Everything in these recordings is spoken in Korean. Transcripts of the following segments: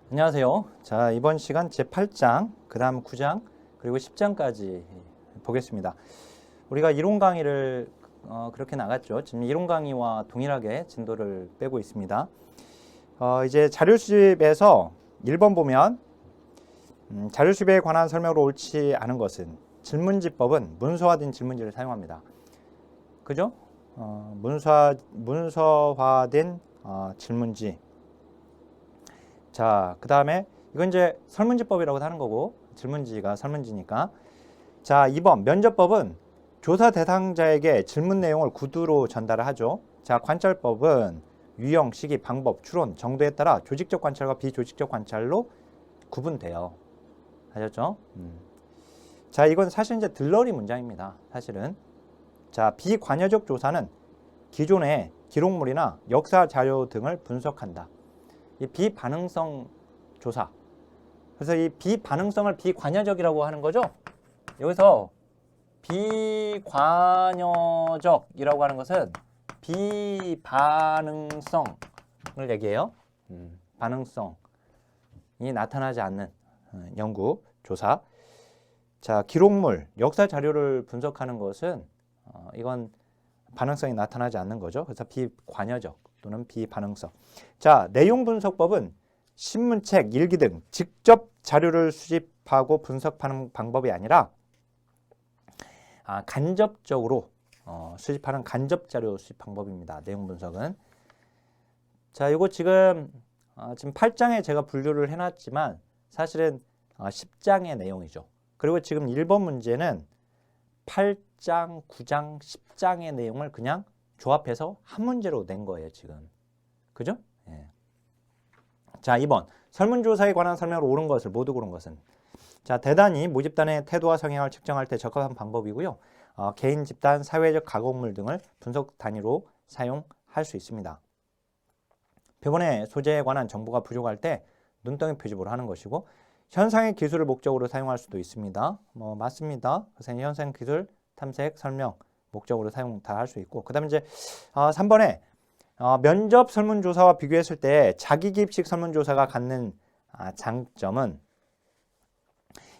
안녕하세요. 자, 이번 시간 제8장, 그 다음 9장, 그리고 10장까지 보겠습니다. 우리가 이론 강의를 그렇게 나갔죠. 지금 이론 강의와 동일하게 진도를 빼고 있습니다. 이제 자료 수집에서 1번 보면 자료 수집에 관한 설명으로 옳지 않은 것은 질문지법은 문서화된 질문지를 사용합니다. 그죠? 문서화된 질문지. 자, 그 다음에 이건 이제 설문지법이라고 하는 거고 질문지가 설문지니까. 자, 2번 면접법은 조사 대상자에게 질문 내용을 구두로 전달을 하죠. 자, 관찰법은 유형, 시기, 방법, 추론, 정도에 따라 조직적 관찰과 비조직적 관찰로 구분돼요. 아셨죠? 자, 이건 사실 이제 들러리 문장입니다. 사실은. 자, 비관여적 조사는 기존의 기록물이나 역사 자료 등을 분석한다. 이 비반응성 조사. 그래서 이 비반응성을 비관여적이라고 하는 거죠. 여기서 비관여적이라고 하는 것은 비반응성을 얘기해요. 반응성이 나타나지 않는 연구, 조사. 자, 기록물, 역사 자료를 분석하는 것은 이건 반응성이 나타나지 않는 거죠. 그래서 비관여적 또는 비반응성. 자, 내용 분석법은 신문책, 일기 등 직접 자료를 수집하고 분석하는 방법이 아니라 간접적으로 수집하는 간접 자료 수집 방법입니다. 내용 분석은. 자, 이거 지금 8장에 제가 분류를 해놨지만 사실은 10장의 내용이죠. 그리고 지금 1번 문제는 8장, 9장, 10장의 내용을 그냥 조합해서 한 문제로 낸 거예요, 지금. 그죠? 예. 자, 2번. 설문조사에 관한 설명을 옳은 것을, 모두 고른 것은. 자, 대단히 모집단의 태도와 성향을 측정할 때 적합한 방법이고요. 개인, 집단, 사회적 가공물 등을 분석 단위로 사용할 수 있습니다. 표본의 소재에 관한 정보가 부족할 때 눈덩이 표집으로 하는 것이고, 현상의 기술을 목적으로 사용할 수도 있습니다. 맞습니다. 그래서 현상 기술, 탐색, 설명, 목적으로 사용 다 할 수 있고, 그 다음에 이제 3번에 면접 설문조사와 비교했을 때 자기기입식 설문조사가 갖는 장점은,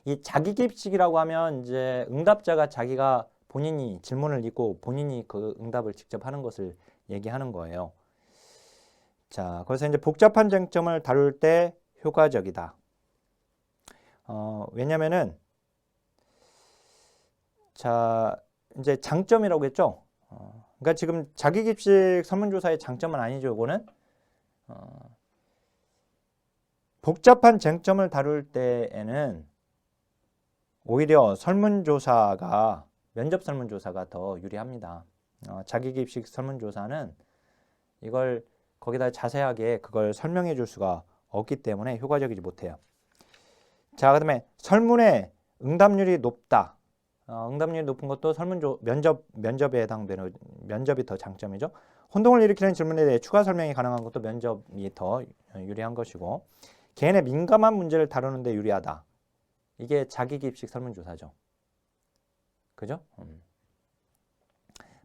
이 자기기입식이라고 하면 이제 응답자가 자기가 본인이 질문을 읽고 본인이 그 응답을 직접 하는 것을 얘기하는 거예요. 자, 그래서 이제 복잡한 쟁점을 다룰 때 효과적이다. 왜냐면은 자, 이제 장점이라고 했죠. 그러니까 지금 자기기입식 설문조사의 장점은 아니죠. 이거는 복잡한 쟁점을 다룰 때에는 오히려 설문조사가 면접 설문조사가 더 유리합니다. 자기기입식 설문조사는 이걸 거기다 자세하게 그걸 설명해 줄 수가 없기 때문에 효과적이지 못해요. 자, 그 다음에 설문의 응답률이 높다. 응답률이 높은 것도 면접에 해당되는, 면접이 더 장점이죠. 혼동을 일으키는 질문에 대해 추가 설명이 가능한 것도 면접이 더 유리한 것이고, 개인의 민감한 문제를 다루는 데 유리하다. 이게 자기기입식 설문조사죠. 그죠?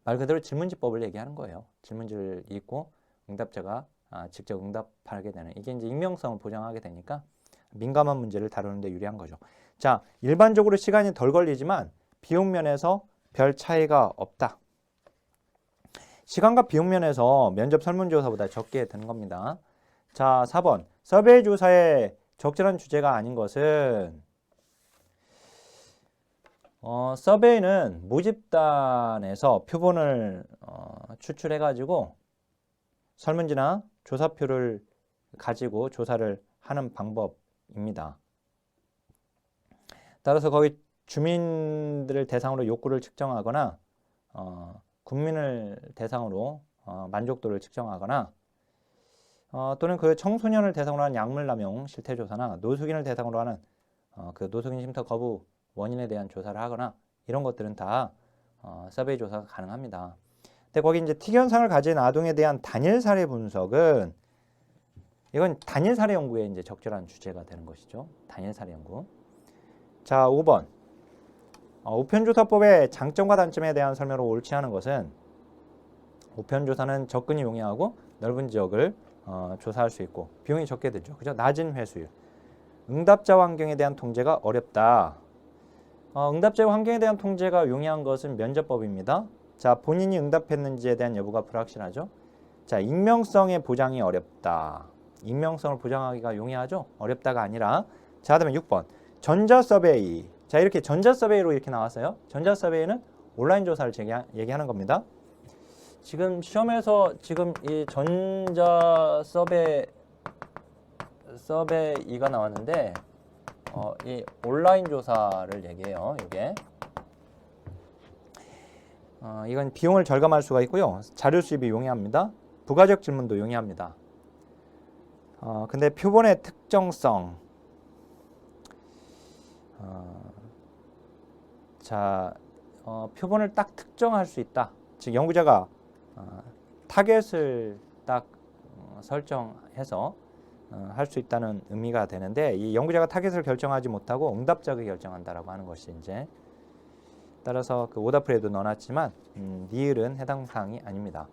말 그대로 질문지법을 얘기하는 거예요. 질문지를 읽고 응답자가 직접 응답하게 되는, 이게 이제 익명성을 보장하게 되니까 민감한 문제를 다루는 데 유리한 거죠. 자, 일반적으로 시간이 덜 걸리지만 비용 면에서 별 차이가 없다. 시간과 비용 면에서 면접 설문조사보다 적게 드는 겁니다. 자, 4번. 서베이 조사의 적절한 주제가 아닌 것은, 서베이는 모집단에서 표본을 추출해가지고 설문지나 조사표를 가지고 조사를 하는 방법입니다. 따라서 거기 주민들을 대상으로 욕구를 측정하거나 국민을 대상으로 만족도를 측정하거나 또는 그 청소년을 대상으로 하는 약물 남용 실태조사나 노숙인을 대상으로 하는 그 노숙인 쉼터 거부 원인에 대한 조사를 하거나 이런 것들은 다 서베이 조사가 가능합니다. 근데 거기 이제 특이현상을 가진 아동에 대한 단일 사례 분석은, 이건 단일 사례 연구에 이제 적절한 주제가 되는 것이죠. 단일 사례 연구. 자, 5번. 우편조사법의 장점과 단점에 대한 설명으로 옳지 않은 것은, 우편조사는 접근이 용이하고 넓은 지역을 조사할 수 있고 비용이 적게 들죠. 그죠? 낮은 회수율. 응답자 환경에 대한 통제가 어렵다. 응답자 환경에 대한 통제가 용이한 것은 면접법입니다. 자, 본인이 응답했는지에 대한 여부가 불확실하죠. 자, 익명성의 보장이 어렵다. 익명성을 보장하기가 용이하죠. 어렵다가 아니라. 자, 그다음에 6번. 전자서베이. 자, 이렇게 전자서베이로 이렇게 나왔어요. 전자서베이는 온라인 조사를 얘기하는 겁니다. 지금 시험에서 지금 이 서베이가 나왔는데 이 온라인 조사를 얘기해요. 이게 이건 비용을 절감할 수가 있고요. 자료 수입이 용이합니다. 부가적 질문도 용이합니다. 근데 표본의 특정성. 자, 표본을 딱 특정할 수 있다. 즉 연구자가 타겟을 딱 설정해서 할 수 있다는 의미가 되는데 이 연구자가 타겟을 결정하지 못하고 응답자가 결정한다라고 하는 것이 이제 따라서 그 오답풀에도 넣어놨지만 니을은 해당 사항이 아닙니다.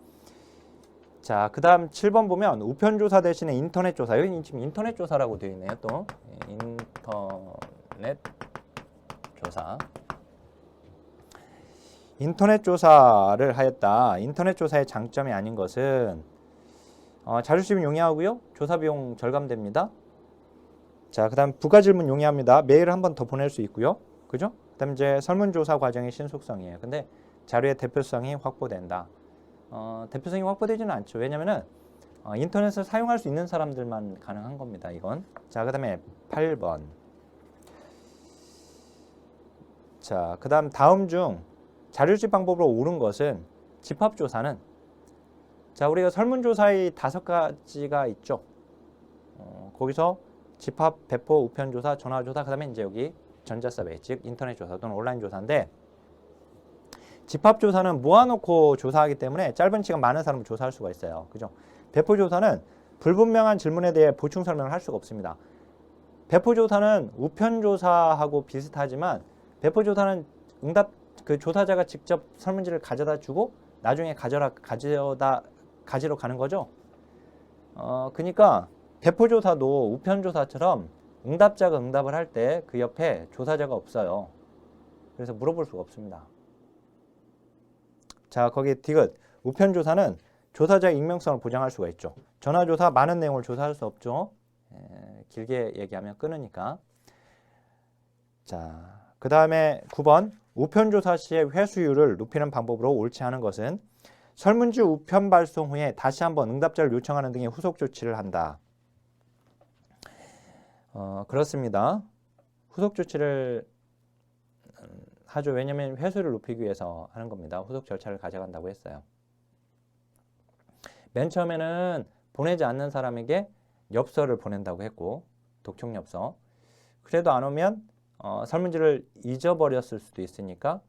자, 그 다음 7번 보면 우편조사 대신에 인터넷 조사. 여기 지금 인터넷 조사라고 되어 있네요. 또 인터넷 조사. 인터넷 조사를 하였다. 인터넷 조사의 장점이 아닌 것은 자료 수입 용이하고요. 조사 비용 절감됩니다. 자, 그 다음 부가질문 용이합니다. 메일을 한 번 더 보낼 수 있고요. 그죠? 그 다음 이제 설문조사 과정의 신속성이에요. 근데 자료의 대표성이 확보된다. 대표성이 확보되지는 않죠. 왜냐면은 인터넷을 사용할 수 있는 사람들만 가능한 겁니다. 이건. 자, 그 다음에 8번. 자, 그 다음 중 자료 수집 방법으로 옳은 것은 집합조사는 자, 우리가 설문조사의 5가지가 있죠. 거기서 집합, 배포, 우편조사, 전화조사, 그 다음에 이제 여기 전자서베이, 즉 인터넷조사 또는 온라인조사인데 집합조사는 모아놓고 조사하기 때문에 짧은 시간 많은 사람을 조사할 수가 있어요. 그죠? 배포조사는 불분명한 질문에 대해 보충 설명을 할 수가 없습니다. 배포조사는 우편조사하고 비슷하지만 배포조사는 응답 그 조사자가 직접 설문지를 가져다 주고 나중에 가지러 가는 거죠. 그러니까 배포조사도 우편조사처럼 응답자가 응답을 할 때 그 옆에 조사자가 없어요. 그래서 물어볼 수가 없습니다. 자, 거기 디귿. 우편조사는 조사자의 익명성을 보장할 수가 있죠. 전화조사 많은 내용을 조사할 수 없죠. 길게 얘기하면 끊으니까. 자, 그 다음에 9번. 우편조사 시의 회수율을 높이는 방법으로 옳지 않은 것은 설문지 우편 발송 후에 다시 한번 응답자를 요청하는 등의 후속 조치를 한다. 그렇습니다. 후속 조치를 하죠. 왜냐하면 회수율을 높이기 위해서 하는 겁니다. 후속 절차를 가져간다고 했어요. 맨 처음에는 보내지 않는 사람에게 엽서를 보낸다고 했고 독촉 엽서. 그래도 안 오면 설문지를 잊어버렸을 수도 있으니까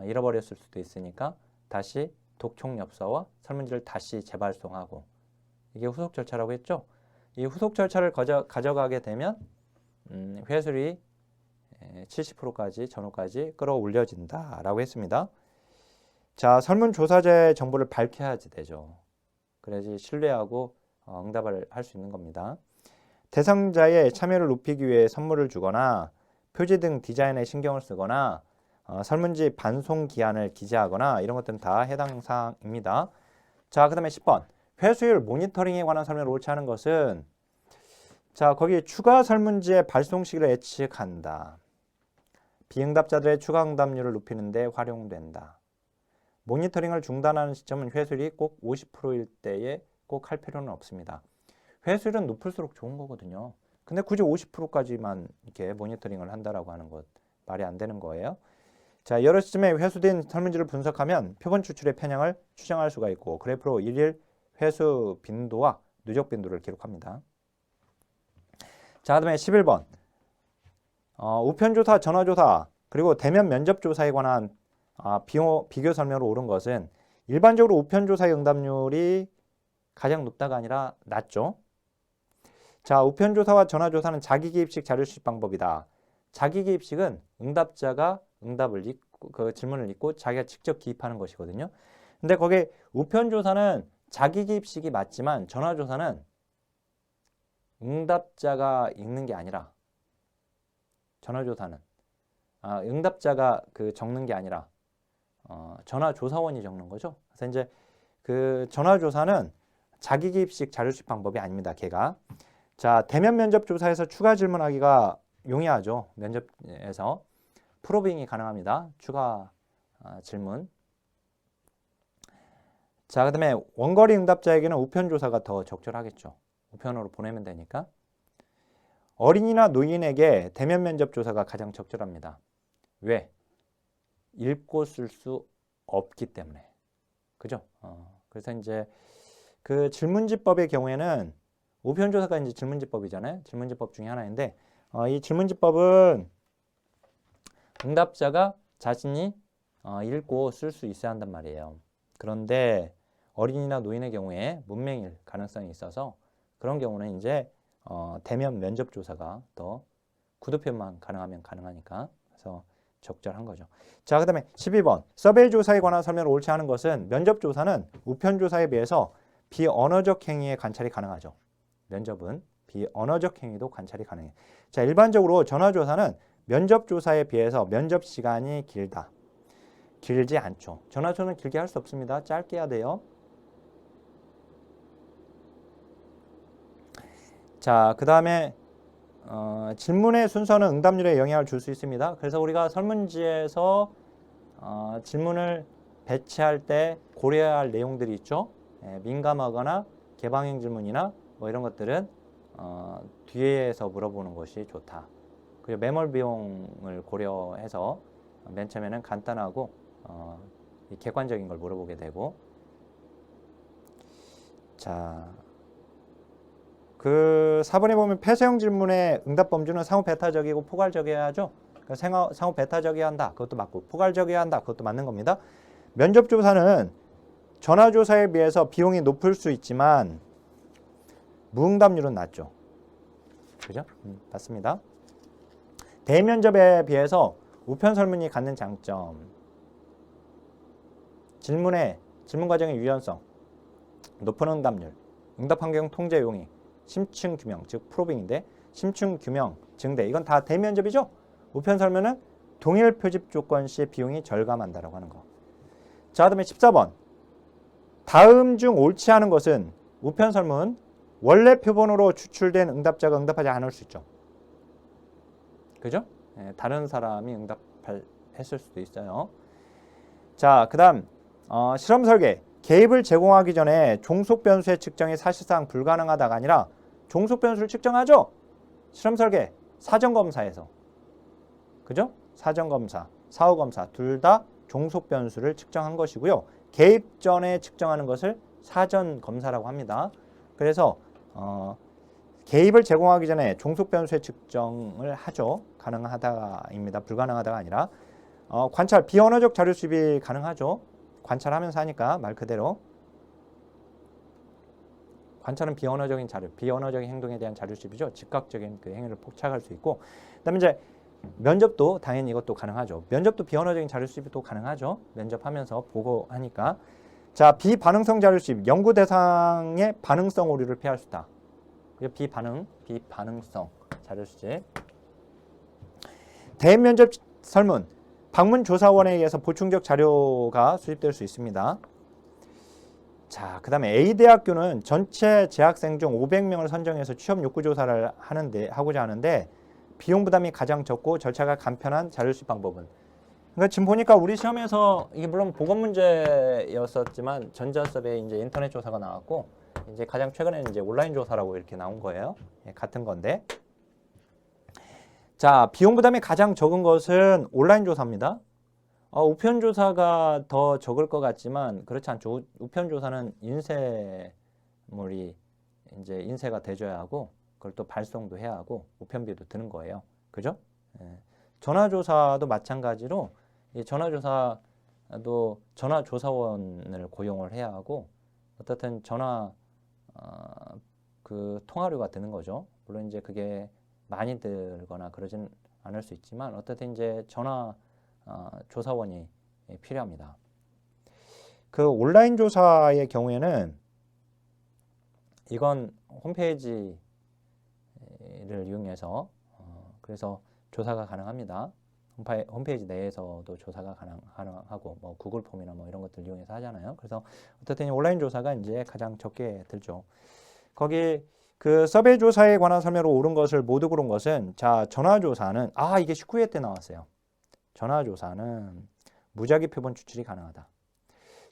잃어버렸을 수도 있으니까 다시 독촉 엽서와 설문지를 다시 재발송하고 이게 후속 절차라고 했죠. 이 후속 절차를 가져가게 되면 회수율이 70%까지 전후까지 끌어올려진다라고 했습니다. 자, 설문조사자의 정보를 밝혀야지 되죠. 그래야지 신뢰하고 응답을 할 수 있는 겁니다. 대상자의 참여를 높이기 위해 선물을 주거나 표지 등 디자인에 신경을 쓰거나 설문지 반송 기한을 기재하거나 이런 것들은 다 해당 사항입니다. 자, 그 다음에 10번. 회수율 모니터링에 관한 설명을 옳지 않은 것은 자, 거기 추가 설문지의 발송 시기를 예측한다. 비응답자들의 추가 응답률을 높이는 데 활용된다. 모니터링을 중단하는 시점은 회수율이 꼭 50%일 때에 꼭 할 필요는 없습니다. 회수율은 높을수록 좋은 거거든요. 근데 굳이 50%까지만 이렇게 모니터링을 한다라고 하는 것 말이 안 되는 거예요. 자, 여러 시점에 회수된 설문지를 분석하면 표본 추출의 편향을 추정할 수가 있고 그래프로 일일 회수 빈도와 누적 빈도를 기록합니다. 자, 그다음에 11번. 우편조사, 전화조사, 그리고 대면 면접조사에 관한 비교 설명으로 옳은 것은 일반적으로 우편조사의 응답률이 가장 높다가 아니라 낮죠. 자, 우편조사와 전화조사는 자기기입식 자료수집 방법이다. 자기기입식은 응답자가 그 질문을 읽고 자기가 직접 기입하는 것이거든요. 근데 거기 우편조사는 자기기입식이 맞지만 전화조사는 응답자가 읽는 게 아니라 전화조사는 응답자가 그 적는 게 아니라 전화조사원이 적는 거죠. 그래서 이제 그 전화조사는 자기 기입식 자료수집 방법이 아닙니다. 걔가. 자, 대면 면접 조사에서 추가 질문하기가 용이하죠. 면접에서 프로빙이 가능합니다. 추가 질문. 자, 그다음에 원거리 응답자에게는 우편 조사가 더 적절하겠죠. 우편으로 보내면 되니까. 어린이나 노인에게 대면 면접 조사가 가장 적절합니다. 왜? 읽고 쓸 수 없기 때문에. 그죠? 그래서 이제 그 질문지법의 경우에는 우편 조사가 이제 질문지법이잖아요. 질문지법 중에 하나인데 이 질문지법은 응답자가 자신이 읽고 쓸 수 있어야 한단 말이에요. 그런데 어린이나 노인의 경우에 문맹일 가능성이 있어서 그런 경우는 이제 대면 면접 조사가 더 구두표만 가능하면 가능하니까 그래서 적절한 거죠. 자, 그 다음에 12번 서베이 조사에 관한 설명을 옳지 않은 것은 면접 조사는 우편 조사에 비해서 비언어적 행위의 관찰이 가능하죠. 면접은 비언어적 행위도 관찰이 가능해. 자, 일반적으로 전화 조사는 면접 조사에 비해서 면접 시간이 길다. 길지 않죠. 전화 조사는 길게 할 수 없습니다. 짧게 해야 돼요. 자, 그 다음에 질문의 순서는 응답률에 영향을 줄 수 있습니다. 그래서 우리가 설문지에서 질문을 배치할 때 고려해야 할 내용들이 있죠. 민감하거나 개방형 질문이나 뭐 이런 것들은 뒤에서 물어보는 것이 좋다. 그리고 매몰 비용을 고려해서 맨 처음에는 간단하고 객관적인 걸 물어보게 되고, 자, 그 4번에 보면 폐쇄형 질문의 응답 범주는 상호 배타적이고 포괄적이어야 하죠. 그러니까 상호 배타적이어야 한다. 그것도 맞고 포괄적이어야 한다. 그것도 맞는 겁니다. 면접 조사는 전화 조사에 비해서 비용이 높을 수 있지만 무응답률은 낮죠. 그죠? 맞습니다. 대면접에 비해서 우편 설문이 갖는 장점. 질문 과정의 유연성, 높은 응답률, 응답 환경 통제 용이, 심층 규명, 즉 프로빙인데 심층 규명, 증대 이건 다 대면접이죠. 우편 설문은 동일 표집 조건 시 비용이 절감한다라고 하는 거. 자, 그다음에 14번. 다음 중 옳지 않은 것은 우편 설문 원래 표본으로 추출된 응답자가 응답하지 않을 수 있죠. 그죠? 다른 사람이 응답했을 수도 있어요. 자, 그다음 실험 설계. 개입을 제공하기 전에 종속 변수의 측정이 사실상 불가능하다가 아니라 종속 변수를 측정하죠. 실험 설계 사전 검사에서. 그죠? 사전 검사, 사후 검사 둘 다 종속 변수를 측정한 것이고요. 개입 전에 측정하는 것을 사전 검사라고 합니다. 그래서 개입을 제공하기 전에 종속 변수의 측정을 하죠. 가능하다입니다. 불가능하다가 아니라 관찰, 비언어적 자료 수집이 가능하죠. 관찰하면서 하니까 말 그대로. 관찰은 비언어적인 자료, 비언어적인 행동에 대한 자료 수집이죠. 즉각적인 그 행위를 포착할 수 있고, 그다음에 이제 면접도 당연히 이것도 가능하죠. 면접도 비언어적인 자료 수집이 또 가능하죠. 면접하면서 보고 하니까. 자, 비반응성 자료 수집, 연구 대상의 반응성 오류를 피할 수 있다. 비반응성 자료 수집. 대면접 설문, 방문 조사원에 의해서 보충적 자료가 수집될 수 있습니다. 자, 그 다음에 A대학교는 전체 재학생 중 500명을 선정해서 취업 욕구 조사를 하고자 하는데 비용 부담이 가장 적고 절차가 간편한 자료 수집 방법은. 그러니까 지금 보니까 우리 시험에서 이게 물론 보건 문제였었지만 전자수업에 이제 인터넷 조사가 나왔고 이제 가장 최근에는 이제 온라인 조사라고 이렇게 나온 거예요. 같은 건데. 자, 비용 부담이 가장 적은 것은 온라인 조사입니다. 우편 조사가 더 적을 것 같지만 그렇지 않죠. 우편 조사는 인쇄물이 이제 인쇄가 돼줘야 하고 그걸 또 발송도 해야 하고 우편비도 드는 거예요. 그죠? 전화조사도 마찬가지로 이 전화조사도 전화조사원을 고용을 해야 하고 어떻든 전화 그 통화료가 드는 거죠. 물론 이제 그게 많이 들거나 그러진 않을 수 있지만 어떻든 이제 전화 조사원이 필요합니다. 그 온라인 조사의 경우에는 이건 홈페이지 홈페이지를 이용해서 그래서 조사가 가능합니다. 홈페이지 내에서도 조사가 가능하고 뭐 구글 폼이나 뭐 이런 것들 이용해서 하잖아요. 그래서 어쨌든 온라인 조사가 이제 가장 적게 들죠. 거기 그 서베이 조사에 관한 설명으로 옳은 것을 모두 고른 것은 자 전화 조사는 이게 19회 때 나왔어요. 전화 조사는 무작위 표본 추출이 가능하다.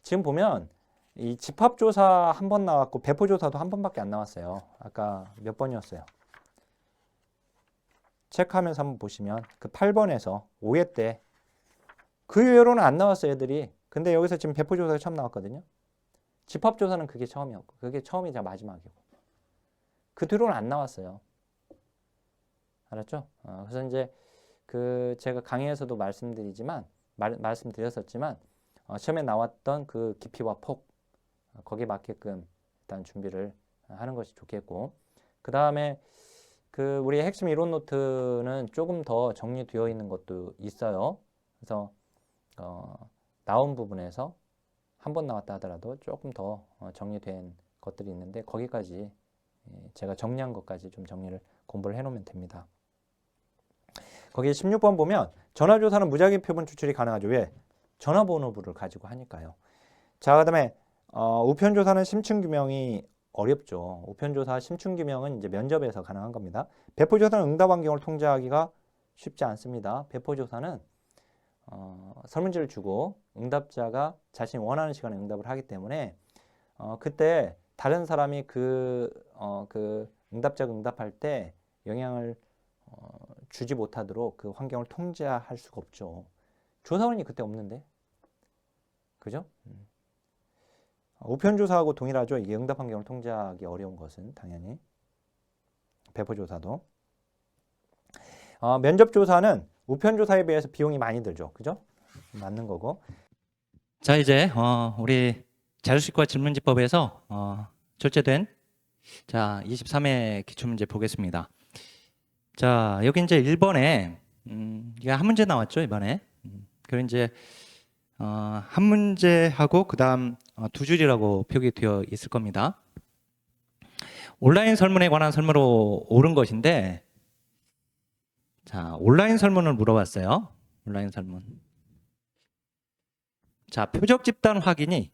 지금 보면 이 집합 조사 한 번 나왔고 배포 조사도 한 번밖에 안 나왔어요. 아까 몇 번이었어요? 체크하면서 한번 보시면 그 8번에서 5회 때 그 이후로는 안 나왔어요, 애들이. 근데 여기서 지금 배포 조사가 처음 나왔거든요. 집합 조사는 그게 처음이었고 그게 처음이자 마지막이고 그 뒤로는 안 나왔어요. 알았죠? 그래서 이제 그 제가 강의에서도 말씀드렸었지만 시험에 나왔던 그 깊이와 폭 거기에 맞게끔 일단 준비를 하는 것이 좋겠고 그 다음에 그 우리 핵심 이론 노트는 조금 더 정리되어 있는 것도 있어요. 그래서 나온 부분에서 한 번 나왔다 하더라도 조금 더 정리된 것들이 있는데 거기까지 제가 정리한 것까지 좀 정리를 공부를 해놓으면 됩니다. 거기 16번 보면 전화조사는 무작위 표본 추출이 가능하죠. 왜? 전화번호부를 가지고 하니까요. 자, 그 다음에 우편조사는 심층규명이 어렵죠. 우편조사 심층규명은 이제 면접에서 가능한 겁니다. 배포조사는 응답 환경을 통제하기가 쉽지 않습니다. 배포조사는 설문지를 주고 응답자가 자신이 원하는 시간에 응답을 하기 때문에 그때 다른 사람이 그 응답자가 응답할 때 영향을 주지 못하도록 그 환경을 통제할 수가 없죠. 조사원이 그때 없는데, 그죠? 우편조사하고 동일하죠. 이게 응답 환경을 통제하기 어려운 것은 당연히 배포조사도. 면접조사는 우편조사에 비해서 비용이 많이 들죠. 그죠? 맞는 거고. 자, 이제 우리 자료식과 질문지법에서 출제된 자 23회 기출문제 보겠습니다. 자, 여기 이제 1번에 이게 한 문제 나왔죠, 이번에. 그리고 이제 한 문제하고 그다음 두 줄이라고 표기되어 있을 겁니다. 온라인 설문에 관한 설문으로 옳은 것인데, 자, 온라인 설문을 물어봤어요. 온라인 설문. 자, 표적 집단 확인이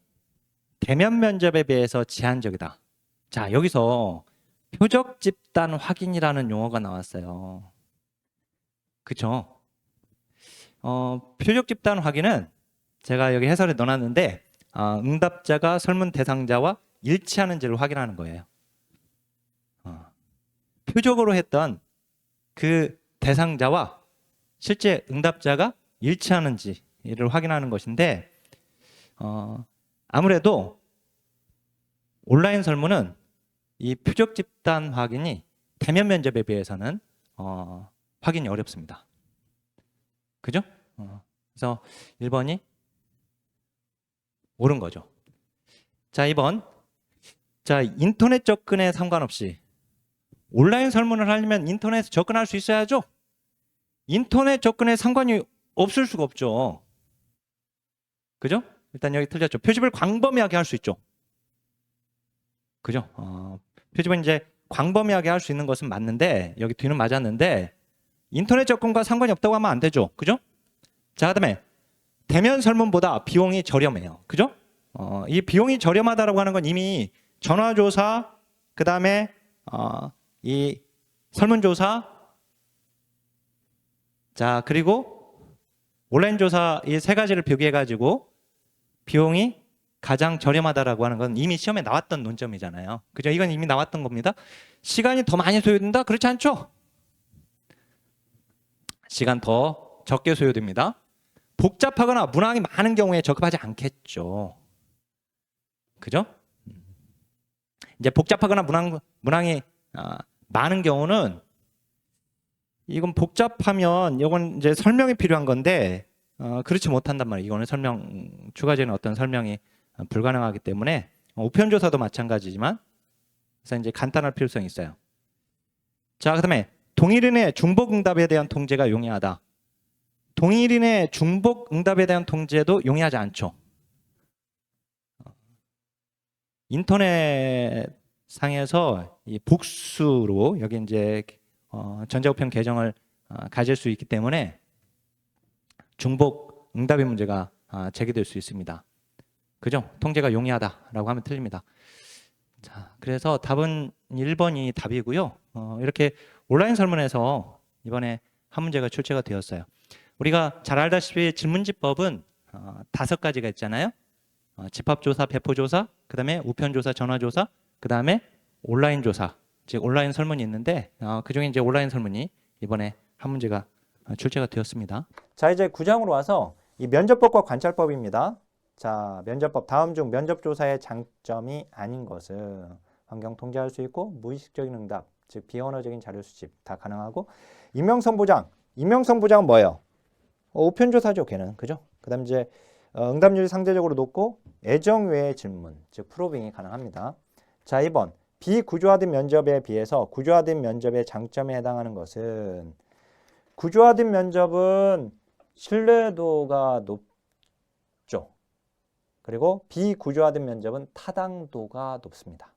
대면 면접에 비해서 제한적이다. 자, 여기서 표적 집단 확인이라는 용어가 나왔어요. 그쵸? 표적 집단 확인은 제가 여기 해설에 넣어놨는데 응답자가 설문 대상자와 일치하는지를 확인하는 거예요. 표적으로 했던 그 대상자와 실제 응답자가 일치하는지를 확인하는 것인데 아무래도 온라인 설문은 이 표적 집단 확인이 대면 면접에 비해서는 확인이 어렵습니다. 그죠? 그래서 1번이 옳은 거죠. 자, 2번. 자, 인터넷 접근에 상관없이 온라인 설문을 하려면 인터넷에 접근할 수 있어야죠. 인터넷 접근에 상관이 없을 수가 없죠. 그죠? 일단 여기 틀렸죠. 표집을 광범위하게 할 수 있죠. 그죠? 표집은 이제 광범위하게 할 수 있는 것은 맞는데 여기 뒤는 맞았는데 인터넷 접근과 상관이 없다고 하면 안 되죠. 그죠? 자, 그다음에 대면 설문보다 비용이 저렴해요. 그죠? 이 비용이 저렴하다라고 하는 건 이미 전화조사, 그다음에 이 설문조사, 자, 그리고 온라인 조사 이 세 가지를 비교해 가지고 비용이 가장 저렴하다라고 하는 건 이미 시험에 나왔던 논점이잖아요. 그죠? 이건 이미 나왔던 겁니다. 시간이 더 많이 소요된다? 그렇지 않죠? 시간 더 적게 소요됩니다. 복잡하거나 문항이 많은 경우에 적합하지 않겠죠. 그죠? 이제 복잡하거나 문항이 많은 경우는 이건 복잡하면 이건 이제 설명이 필요한 건데 그렇지 못한단 말이에요. 이거는 추가적인 어떤 설명이 불가능하기 때문에 우편조사도 마찬가지지만 그래서 이제 간단할 필요성이 있어요. 자, 그다음에 동일인의 중복 응답에 대한 통제가 용이하다. 동일인의 중복 응답에 대한 통제도 용이하지 않죠. 인터넷 상에서 이 복수로 여기 이제 전자우편 계정을 가질 수 있기 때문에 중복 응답의 문제가 제기될 수 있습니다. 그죠? 통제가 용이하다라고 하면 틀립니다. 자, 그래서 답은 1번이 답이고요. 이렇게 온라인 설문에서 이번에 한 문제가 출제가 되었어요. 우리가 잘 알다시피 질문지법은 5가지가 있잖아요. 집합조사, 배포조사, 그 다음에 우편조사, 전화조사, 그 다음에 온라인 조사, 즉 온라인 설문이 있는데 그중에 이제 온라인 설문이 이번에 한 문제가 출제가 되었습니다. 자, 이제 9장으로 와서 이 면접법과 관찰법입니다. 자, 면접법 다음 중 면접조사의 장점이 아닌 것은 환경 통제할 수 있고 무의식적인 응답, 즉 비언어적인 자료 수집 다 가능하고 익명성보장. 익명성보장은 뭐예요? 우편조사죠, 걔는. 그죠? 그다음 이제 응답률이 상대적으로 높고 애정 외의 질문, 즉 프로빙이 가능합니다. 자, 2번 비구조화된 면접에 비해서 구조화된 면접의 장점에 해당하는 것은 구조화된 면접은 신뢰도가 높죠. 그리고 비구조화된 면접은 타당도가 높습니다.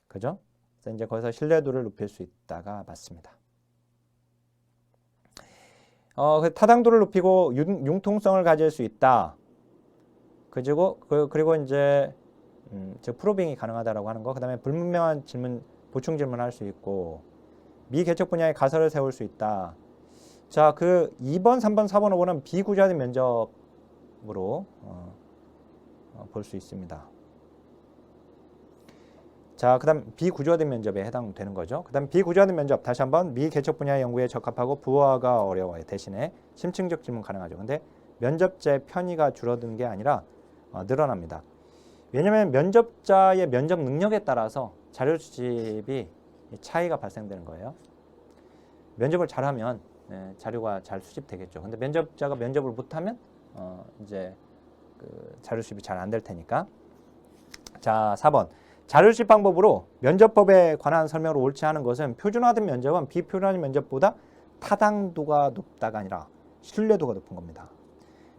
그죠? 그래서 이제 거기서 신뢰도를 높일 수 있다가 맞습니다. 타당도를 높이고 융통성을 가질 수 있다. 그리고 이제 즉 프로빙이 가능하다라고 하는 거. 그다음에 불분명한 질문, 보충 질문할 수 있고 미개척 분야에 가설을 세울 수 있다. 자, 그 2번, 3번, 4번, 5번은 비구조화된 면접으로 볼 수 있습니다. 자, 그 다음 비구조화된 면접에 해당되는 거죠. 그 다음 비구조화된 면접, 다시 한번 미개척 분야의 연구에 적합하고 부호화가 어려워요. 대신에 심층적 질문 가능하죠. 근데 면접자의 편의가 줄어드는 게 아니라 늘어납니다. 왜냐하면 면접자의 면접 능력에 따라서 자료 수집이 차이가 발생되는 거예요. 면접을 잘하면 자료가 잘 수집되겠죠. 근데 면접자가 면접을 못하면 이제 그 자료 수집이 잘 안 될 테니까. 자, 4번 자료 수집 방법으로 면접법에 관한 설명을 옳지 않은 것은 표준화된 면접은 비표준화된 면접보다 타당도가 높다가 아니라 신뢰도가 높은 겁니다.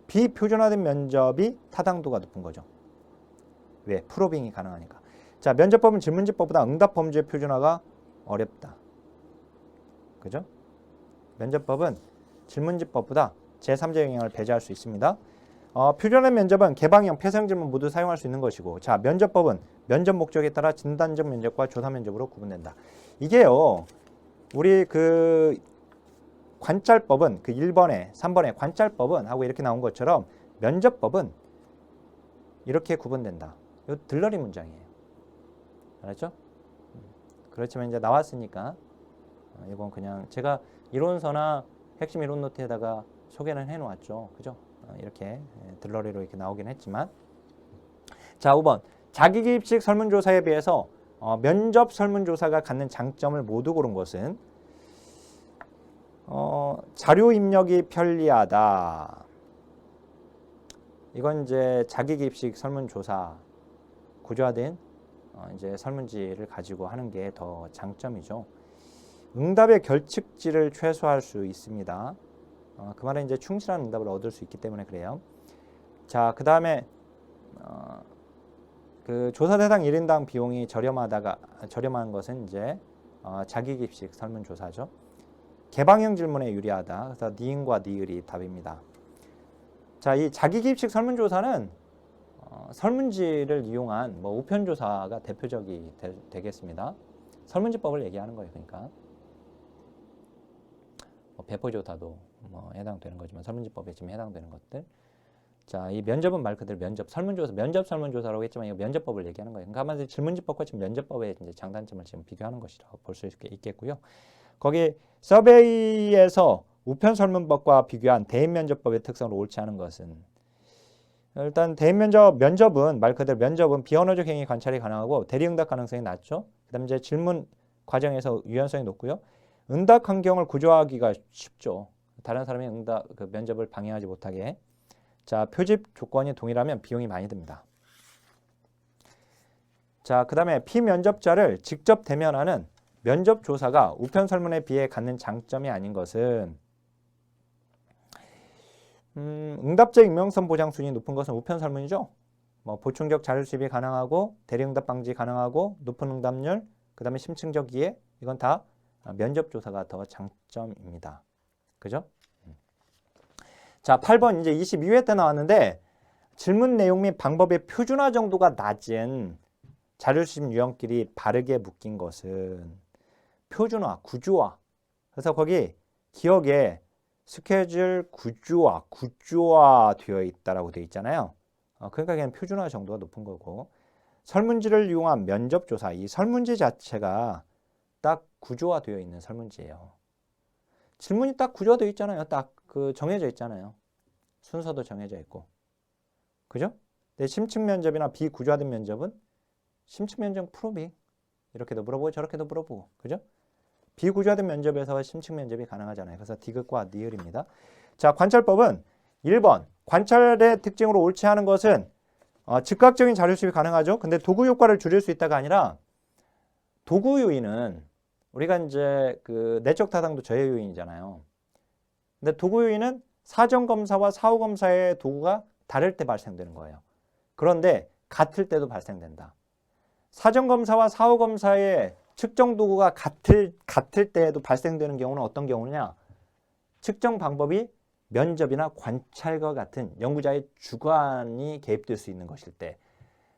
비표준화된 면접이 타당도가 높은 거죠. 왜? 프로빙이 가능하니까. 자, 면접법은 질문지법보다 응답 범주의 표준화가 어렵다. 그죠? 면접법은 질문지법보다 제3자 영향을 배제할 수 있습니다. 표준화 면접은 개방형, 폐쇄형 질문 모두 사용할 수 있는 것이고, 자, 면접법은 면접 목적에 따라 진단적 면접과 조사 면접으로 구분된다. 이게요, 우리 그 관찰법은 그 1번에, 3번에 관찰법은 하고 이렇게 나온 것처럼 면접법은 이렇게 구분된다. 이거 들러리 문장이에요. 알았죠? 그렇지만 이제 나왔으니까 이건 그냥 제가 이론서나 핵심 이론 노트에다가 소개는 해놓았죠. 그죠? 이렇게 들러리로 이렇게 나오긴 했지만, 자, 5번 자기기입식 설문조사에 비해서 면접 설문조사가 갖는 장점을 모두 고른 것은 자료 입력이 편리하다. 이건 이제 자기기입식 설문조사 구조화된 이제 설문지를 가지고 하는 게 더 장점이죠. 응답의 결칙질을 최소화할 수 있습니다. 그 말은 이제 충실한 응답을 얻을 수 있기 때문에 그래요. 자, 그 다음에 그 조사 대상 1인당 비용이 저렴한 것은 이제 자기기입식 설문조사죠. 개방형 질문에 유리하다. 그래서 니은과 니을이 답입니다. 자, 이 자기기입식 설문조사는 설문지를 이용한 뭐 우편조사가 대표적이 되겠습니다. 설문지법을 얘기하는 거예요. 그러니까 배포조사도 뭐 해당되는 거지만 설문지법에 지금 해당되는 것들. 자, 이 면접은 말 그대로 면접 설문조사라고 했지만 이거 면접법을 얘기하는 거예요. 그러니까 아마 질문지법과 지금 면접법의 이제 장단점을 지금 비교하는 것이라고 볼 수 있겠고요. 거기 서베이에서 우편 설문법과 비교한 대인 면접법의 특성을 옳지 않은 것은, 일단 대인 면접은 말 그대로 면접은 비언어적 행위 관찰이 가능하고 대리응답 가능성이 낮죠. 그다음에 이제 질문 과정에서 유연성이 높고요. 응답 환경을 구조하기가 쉽죠. 다른 사람이 그 면접을 방해하지 못하게. 자, 표집 조건이 동일하면 비용이 많이 듭니다. 자, 그 다음에 피면접자를 직접 대면하는 면접 조사가 우편 설문에 비해 갖는 장점이 아닌 것은 응답자 익명성 보장 수준이 높은 것은 우편 설문이죠. 뭐 보충적 자료 수집이 가능하고 대리응답 방지 가능하고 높은 응답률, 그 다음에 심층적 이해, 이건 다 면접 조사가 더 장점입니다. 그죠? 자, 8번 이제 22회 때 나왔는데 질문 내용 및 방법의 표준화 정도가 낮은 자료수집 유형끼리 바르게 묶인 것은 표준화, 구조화. 그래서 거기 기억에 스케줄 구조화 되어 있다라고 되어 있잖아요. 그러니까 그냥 표준화 정도가 높은 거고, 설문지를 이용한 면접조사, 이 설문지 자체가 딱 구조화되어 있는 설문지예요. 질문이 딱 구조화되어 있잖아요. 딱 그 정해져 있잖아요. 순서도 정해져 있고, 그죠? 근데 심층 면접이나 비구조화된 면접은 심층 면접 프로비 이렇게도 물어보고 저렇게도 물어보고, 그죠? 비구조화된 면접에서 심층 면접이 가능하잖아요. 그래서 디귿과 니을입니다. 자, 관찰법은 1번 관찰의 특징으로 옳지 않은 것은 즉각적인 자료 수집이 가능하죠. 근데 도구 효과를 줄일 수 있다가 아니라 도구 요인은 우리가 이제 그 내적 타당도 저해 요인이잖아요. 근데 도구 요인은 사전 검사와 사후 검사의 도구가 다를 때 발생되는 거예요. 그런데 같을 때도 발생된다. 사전 검사와 사후 검사의 측정 도구가 같을 때에도 발생되는 경우는 어떤 경우냐? 측정 방법이 면접이나 관찰과 같은 연구자의 주관이 개입될 수 있는 것일 때,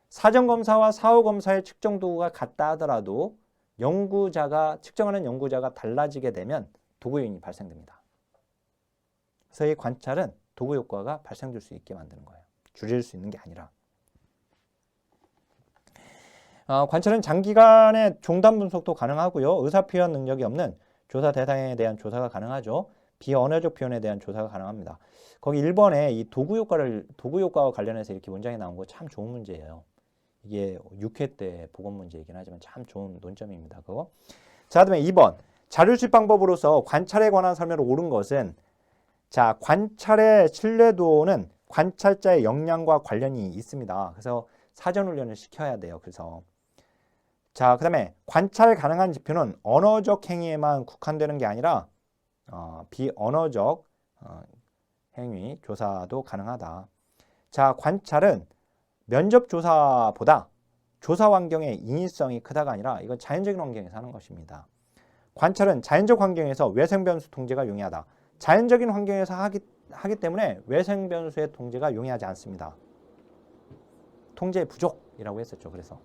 사전 검사와 사후 검사의 측정 도구가 같다 하더라도 측정하는 연구자가 달라지게 되면 도구 요인이 발생됩니다. 그래서 이 관찰은 도구 효과가 발생될 수 있게 만드는 거예요. 줄일 수 있는 게 아니라. 관찰은 장기간의 종단 분석도 가능하고요. 의사 표현 능력이 없는 조사 대상에 대한 조사가 가능하죠. 비언어적 표현에 대한 조사가 가능합니다. 거기 1번에 이 도구 효과와 관련해서 이렇게 문장이 나온 거 참 좋은 문제예요. 이게 6회 때 보건 문제이긴 하지만 참 좋은 논점입니다. 그거. 자, 그다음에 2번. 자료 수집 방법으로서 관찰에 관한 설명을 옳은 것은, 자, 관찰의 신뢰도는 관찰자의 역량과 관련이 있습니다. 그래서 사전 훈련을 시켜야 돼요. 그래서 자, 그다음에 관찰 가능한 지표는 언어적 행위에만 국한되는 게 아니라 비언어적 행위 조사도 가능하다. 자, 관찰은 면접 조사보다 조사 환경의 인위성이 크다가 아니라 이건 자연적인 환경에서 하는 것입니다. 관찰은 자연적 환경에서 외생 변수 통제가 용이하다. 자연적인 환경에서 하기 때문에 외생 변수의 통제가 용이하지 않습니다. 통제 부족이라고 했었죠. 그래서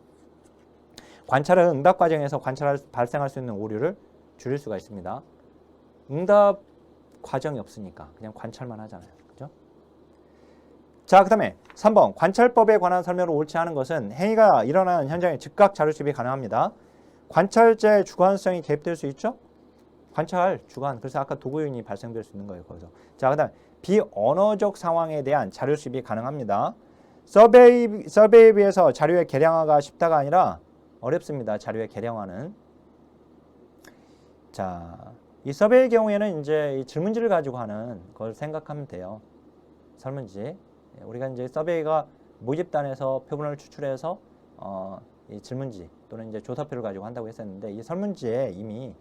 관찰은 응답 과정에서 발생할 수 있는 오류를 줄일 수가 있습니다. 응답 과정이 없으니까 그냥 관찰만 하잖아요. 그죠? 자, 그 다음에 3번 관찰법에 관한 설명을 옳지 않은 것은 행위가 일어나는 현장에 즉각 자료 수집이 가능합니다. 관찰자의 주관성이 개입될 수 있죠? 관찰, 주관. 그래서 아까 도구 요인이 발생될 수 있는 거예요. 거기서. 자, 그 다음에 비언어적 상황에 대한 자료 수집이 가능합니다. 서베이에 비해서 자료의 개량화가 쉽다가 아니라 어렵습니다. 자료의 개량화는. 자, 이 서베이의 경우에는 이제 이 질문지를 가지고 하는 걸 생각하면 돼요. 설문지. 우리가 이제 서베이가 모집단에서 표본을 추출해서 이 질문지 또는 이제 조사표를 가지고 한다고 했었는데, 이 설문지에 이미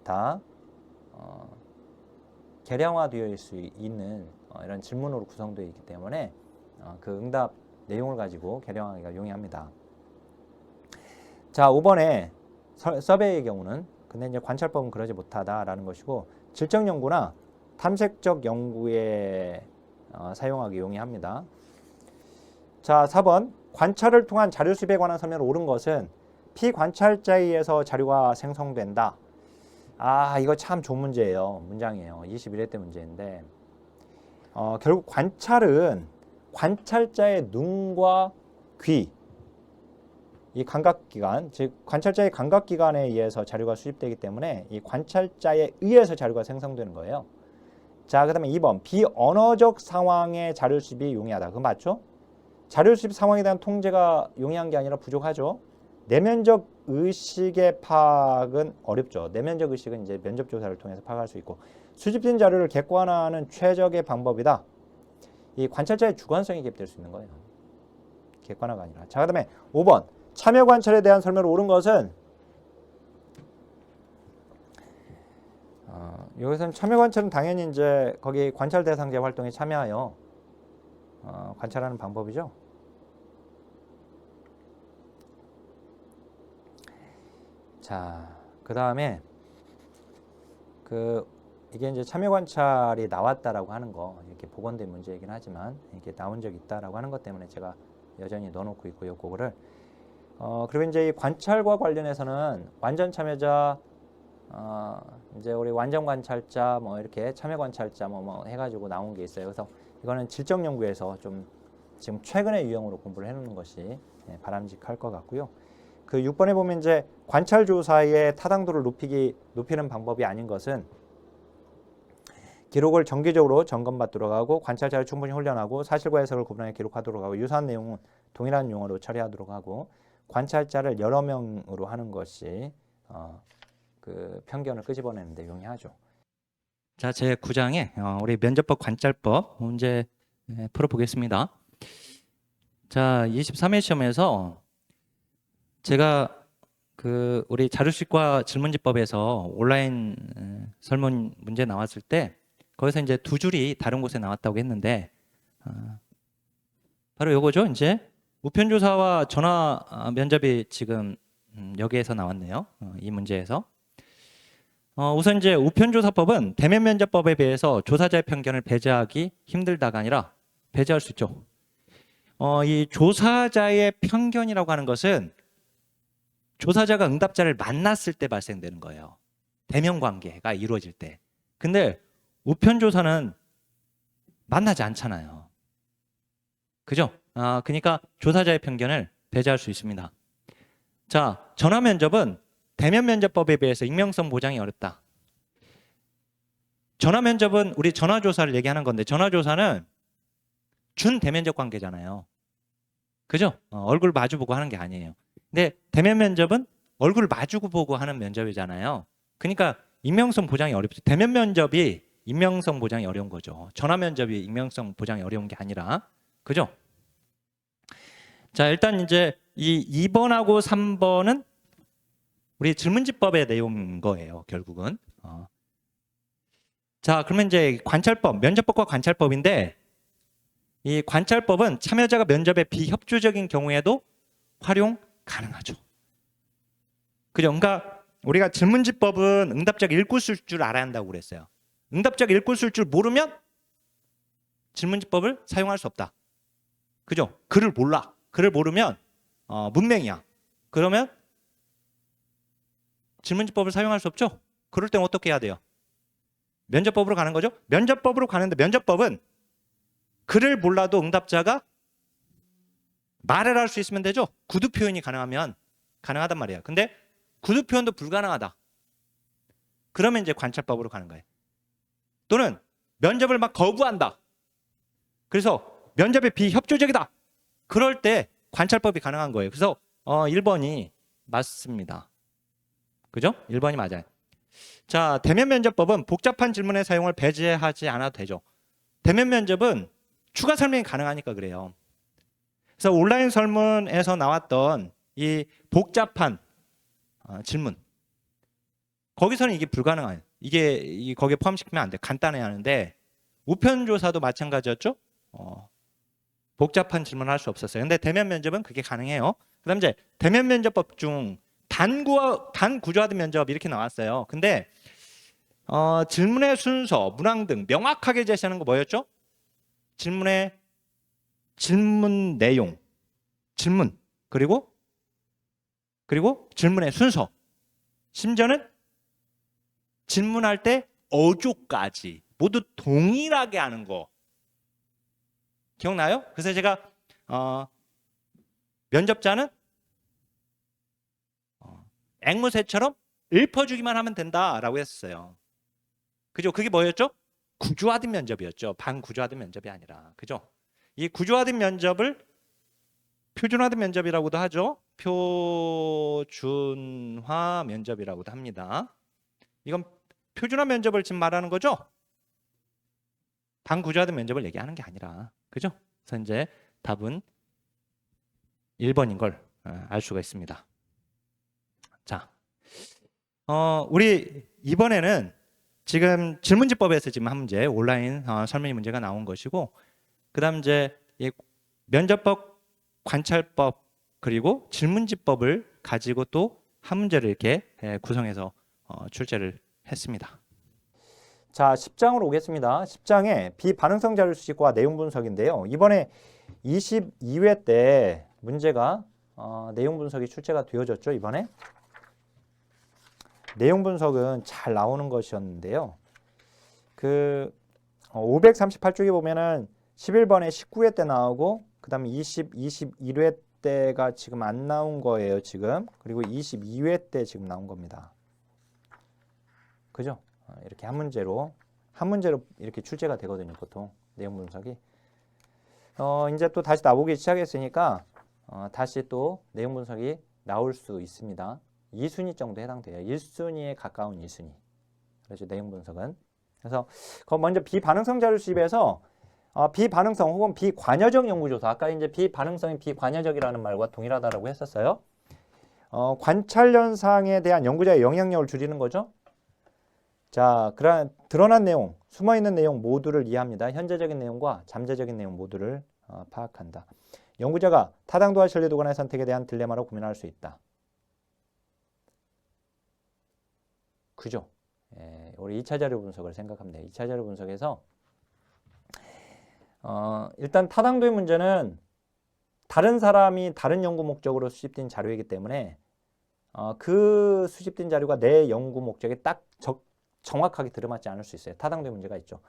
다 개량화되어 수 있는 이런 질문으로 구성되어 있기 때문에 그 응답 내용을 가지고 개량하기가 용이합니다. 자, 5번에 서베이의 경우는, 근데 이제 관찰법은 그러지 못하다라는 것이고, 질적 연구나 탐색적 연구에 사용하기 용이합니다. 자, 4번 관찰을 통한 자료 수집에 관한 설명을 옳은 것은 피관찰자에 의해서 자료가 생성된다. 이거 참 좋은 문제예요. 문장이에요. 21회 때 문제인데, 결국 관찰은 관찰자의 눈과 귀, 이 감각기관, 즉 관찰자의 감각기관에 의해서 자료가 수집되기 때문에 이 관찰자에 의해서 자료가 생성되는 거예요. 자, 그 다음에 2번 비언어적 상황의 자료 수집이 용이하다. 그거 맞죠? 자료 수집 상황에 대한 통제가 용이한 게 아니라 부족하죠. 내면적 의식의 파악은 어렵죠. 내면적 의식은 이제 면접 조사를 통해서 파악할 수 있고, 수집된 자료를 객관화하는 최적의 방법이다. 이 관찰자의 주관성이 개입될 수 있는 거예요. 객관화가 아니라. 자, 그 다음에 5번 참여 관찰에 대한 설명을 옳은 것은, 여기서는 참여 관찰은 당연히 이제 거기 관찰 대상자 활동에 참여하여 관찰하는 방법이죠. 자, 그 다음에 이게 이제 참여 관찰이 나왔다라고 하는 거, 이렇게 복원된 문제이긴 하지만 이게 나온 적이 있다라고 하는 것 때문에 제가 여전히 넣어놓고 있고요, 그거를. 그리고 이제 이 관찰과 관련해서는 완전 참여자, 이제 우리 완전 관찰자, 뭐 이렇게 참여 관찰자 뭐 해가지고 나온 게 있어요. 그래서 이거는 질적 연구에서 좀 지금 최근의 유형으로 공부를 해놓는 것이 바람직할 것 같고요. 그 6번에 보면 이제 관찰 조사의 타당도를 높이는 방법이 아닌 것은 기록을 정기적으로 점검받도록 하고 관찰자를 충분히 훈련하고 사실과 해석을 구분하여 기록하도록 하고 유사한 내용은 동일한 용어로 처리하도록 하고 관찰자를 여러 명으로 하는 것이 그 편견을 끄집어내는 데 용이하죠. 자, 제 9장에 우리 면접법 관찰법 문제 풀어보겠습니다. 자, 23회 시험에서 제가 우리 자료식과 질문지법에서 온라인 설문 문제 나왔을 때 거기서 이제 두 줄이 다른 곳에 나왔다고 했는데 바로 요거죠. 이제 우편조사와 전화 면접이 지금 여기에서 나왔네요. 이 문제에서. 우선 이제 우편조사법은 대면 면접법에 비해서 조사자의 편견을 배제하기 힘들다가 아니라 배제할 수 있죠. 이 조사자의 편견이라고 하는 것은 조사자가 응답자를 만났을 때 발생되는 거예요. 대면 관계가 이루어질 때. 근데 우편조사는 만나지 않잖아요. 그죠? 그러니까 조사자의 편견을 배제할 수 있습니다. 자, 전화 면접은 대면 면접법에 비해서 익명성 보장이 어렵다. 전화 면접은 우리 전화 조사를 얘기하는 건데 전화 조사는 준 대면적 관계잖아요. 그죠? 얼굴 마주보고 하는 게 아니에요. 근데 대면 면접은 얼굴 마주보고 하는 면접이잖아요. 그러니까 익명성 보장이 어렵죠. 대면 면접이 익명성 보장이 어려운 거죠. 전화 면접이 익명성 보장이 어려운 게 아니라. 그죠? 자, 일단 이제 이 2번하고 3번은 우리 질문지법의 내용인 거예요, 결국은. 자, 그러면 이제 관찰법, 면접법과 관찰법인데 이 관찰법은 참여자가 면접에 비협조적인 경우에도 활용 가능하죠. 그죠? 그러니까 우리가 질문지법은 응답자가 읽고 쓸 줄 알아야 한다고 그랬어요. 응답자가 읽고 쓸 줄 모르면 질문지법을 사용할 수 없다. 그죠? 글을 몰라. 글을 모르면 문맹이야. 그러면 질문지법을 사용할 수 없죠? 그럴 땐 어떻게 해야 돼요? 면접법으로 가는 거죠? 면접법으로 가는데 면접법은 글을 몰라도 응답자가 말을 할 수 있으면 되죠? 구두 표현이 가능하면 가능하단 말이에요. 근데 구두 표현도 불가능하다. 그러면 이제 관찰법으로 가는 거예요. 또는 면접을 막 거부한다. 그래서 면접에 비협조적이다. 그럴 때 관찰법이 가능한 거예요. 그래서 1번이 맞습니다. 그죠? 1번이 맞아요. 자, 대면 면접법은 복잡한 질문의 사용을 배제하지 않아도 되죠. 대면 면접은 추가 설명이 가능하니까 그래요. 그래서 온라인 설문에서 나왔던 이 복잡한 질문, 거기서는 이게 불가능해요. 이게 거기에 포함시키면 안 돼. 간단해야 하는데 우편조사도 마찬가지였죠. 복잡한 질문을 할 수 없었어요. 근데 대면 면접은 그게 가능해요. 그다음 이제 대면 면접법 중 단구조화된 면접 이렇게 나왔어요. 근데 질문의 순서, 문항 등 명확하게 제시하는 거 뭐였죠? 질문 내용, 질문 그리고 질문의 순서, 심지어는 질문할 때 어조까지 모두 동일하게 하는 거 기억나요? 그래서 제가 면접자는 앵무새처럼 읊어주기만 하면 된다라고 했었어요. 그죠? 그게 뭐였죠? 구조화된 면접이었죠. 반구조화된 면접이 아니라. 그죠? 이 구조화된 면접을 표준화된 면접이라고도 하죠. 표준화 면접이라고도 합니다. 이건 표준화 면접을 지금 말하는 거죠? 반구조화된 면접을 얘기하는 게 아니라. 그죠? 그래서 이제 답은 1번인 걸 알 수가 있습니다. 자, 우리 이번에는 지금 질문지법에서 지금 한 문제, 온라인 설문지 문제가 나온 것이고, 그다음 이제 면접법, 관찰법 그리고 질문지법을 가지고 또 한 문제를 이렇게 구성해서 출제를 했습니다. 자, 10장으로 오겠습니다. 10장에 비반응성 자료 수집과 내용 분석인데요. 이번에 22회 때 문제가 내용 분석이 출제가 되어졌죠. 이번에 내용 분석은 잘 나오는 것이었는데요. 그 538쪽에 보면은 11번에 19회 때 나오고 그 다음에 21회 때가 지금 안 나온 거예요. 지금. 그리고 22회 때 지금 나온 겁니다. 그죠? 이렇게 한 문제로 이렇게 출제가 되거든요. 보통 내용 분석이. 이제 또 다시 나오기 시작했으니까 다시 또 내용 분석이 나올 수 있습니다. 2순위 정도 해당돼요. 1순위에 가까운 2순위. 그렇죠. 내용 분석은. 그래서 먼저 비반응성 자료 수집에서 비반응성 혹은 비관여적 연구조사. 아까 이제 비반응성이 비관여적이라는 말과 동일하다라고 했었어요. 관찰 현상에 대한 연구자의 영향력을 줄이는 거죠. 자, 드러난 내용, 숨어있는 내용 모두를 이해합니다. 현재적인 내용과 잠재적인 내용 모두를 파악한다. 연구자가 타당도와 신뢰도 간의 선택에 대한 딜레마로 고민할 수 있다. 그죠? 예, 우리 2차 자료 분석을 생각하면 돼요. 2차 자료 분석에서 일단 타당도의 문제는 다른 사람이 다른 연구 목적으로 수집된 자료이기 때문에 그 수집된 자료가 내 연구 목적에 딱 정확하게 들어맞지 않을 수 있어요. 타당도의 문제가 있죠.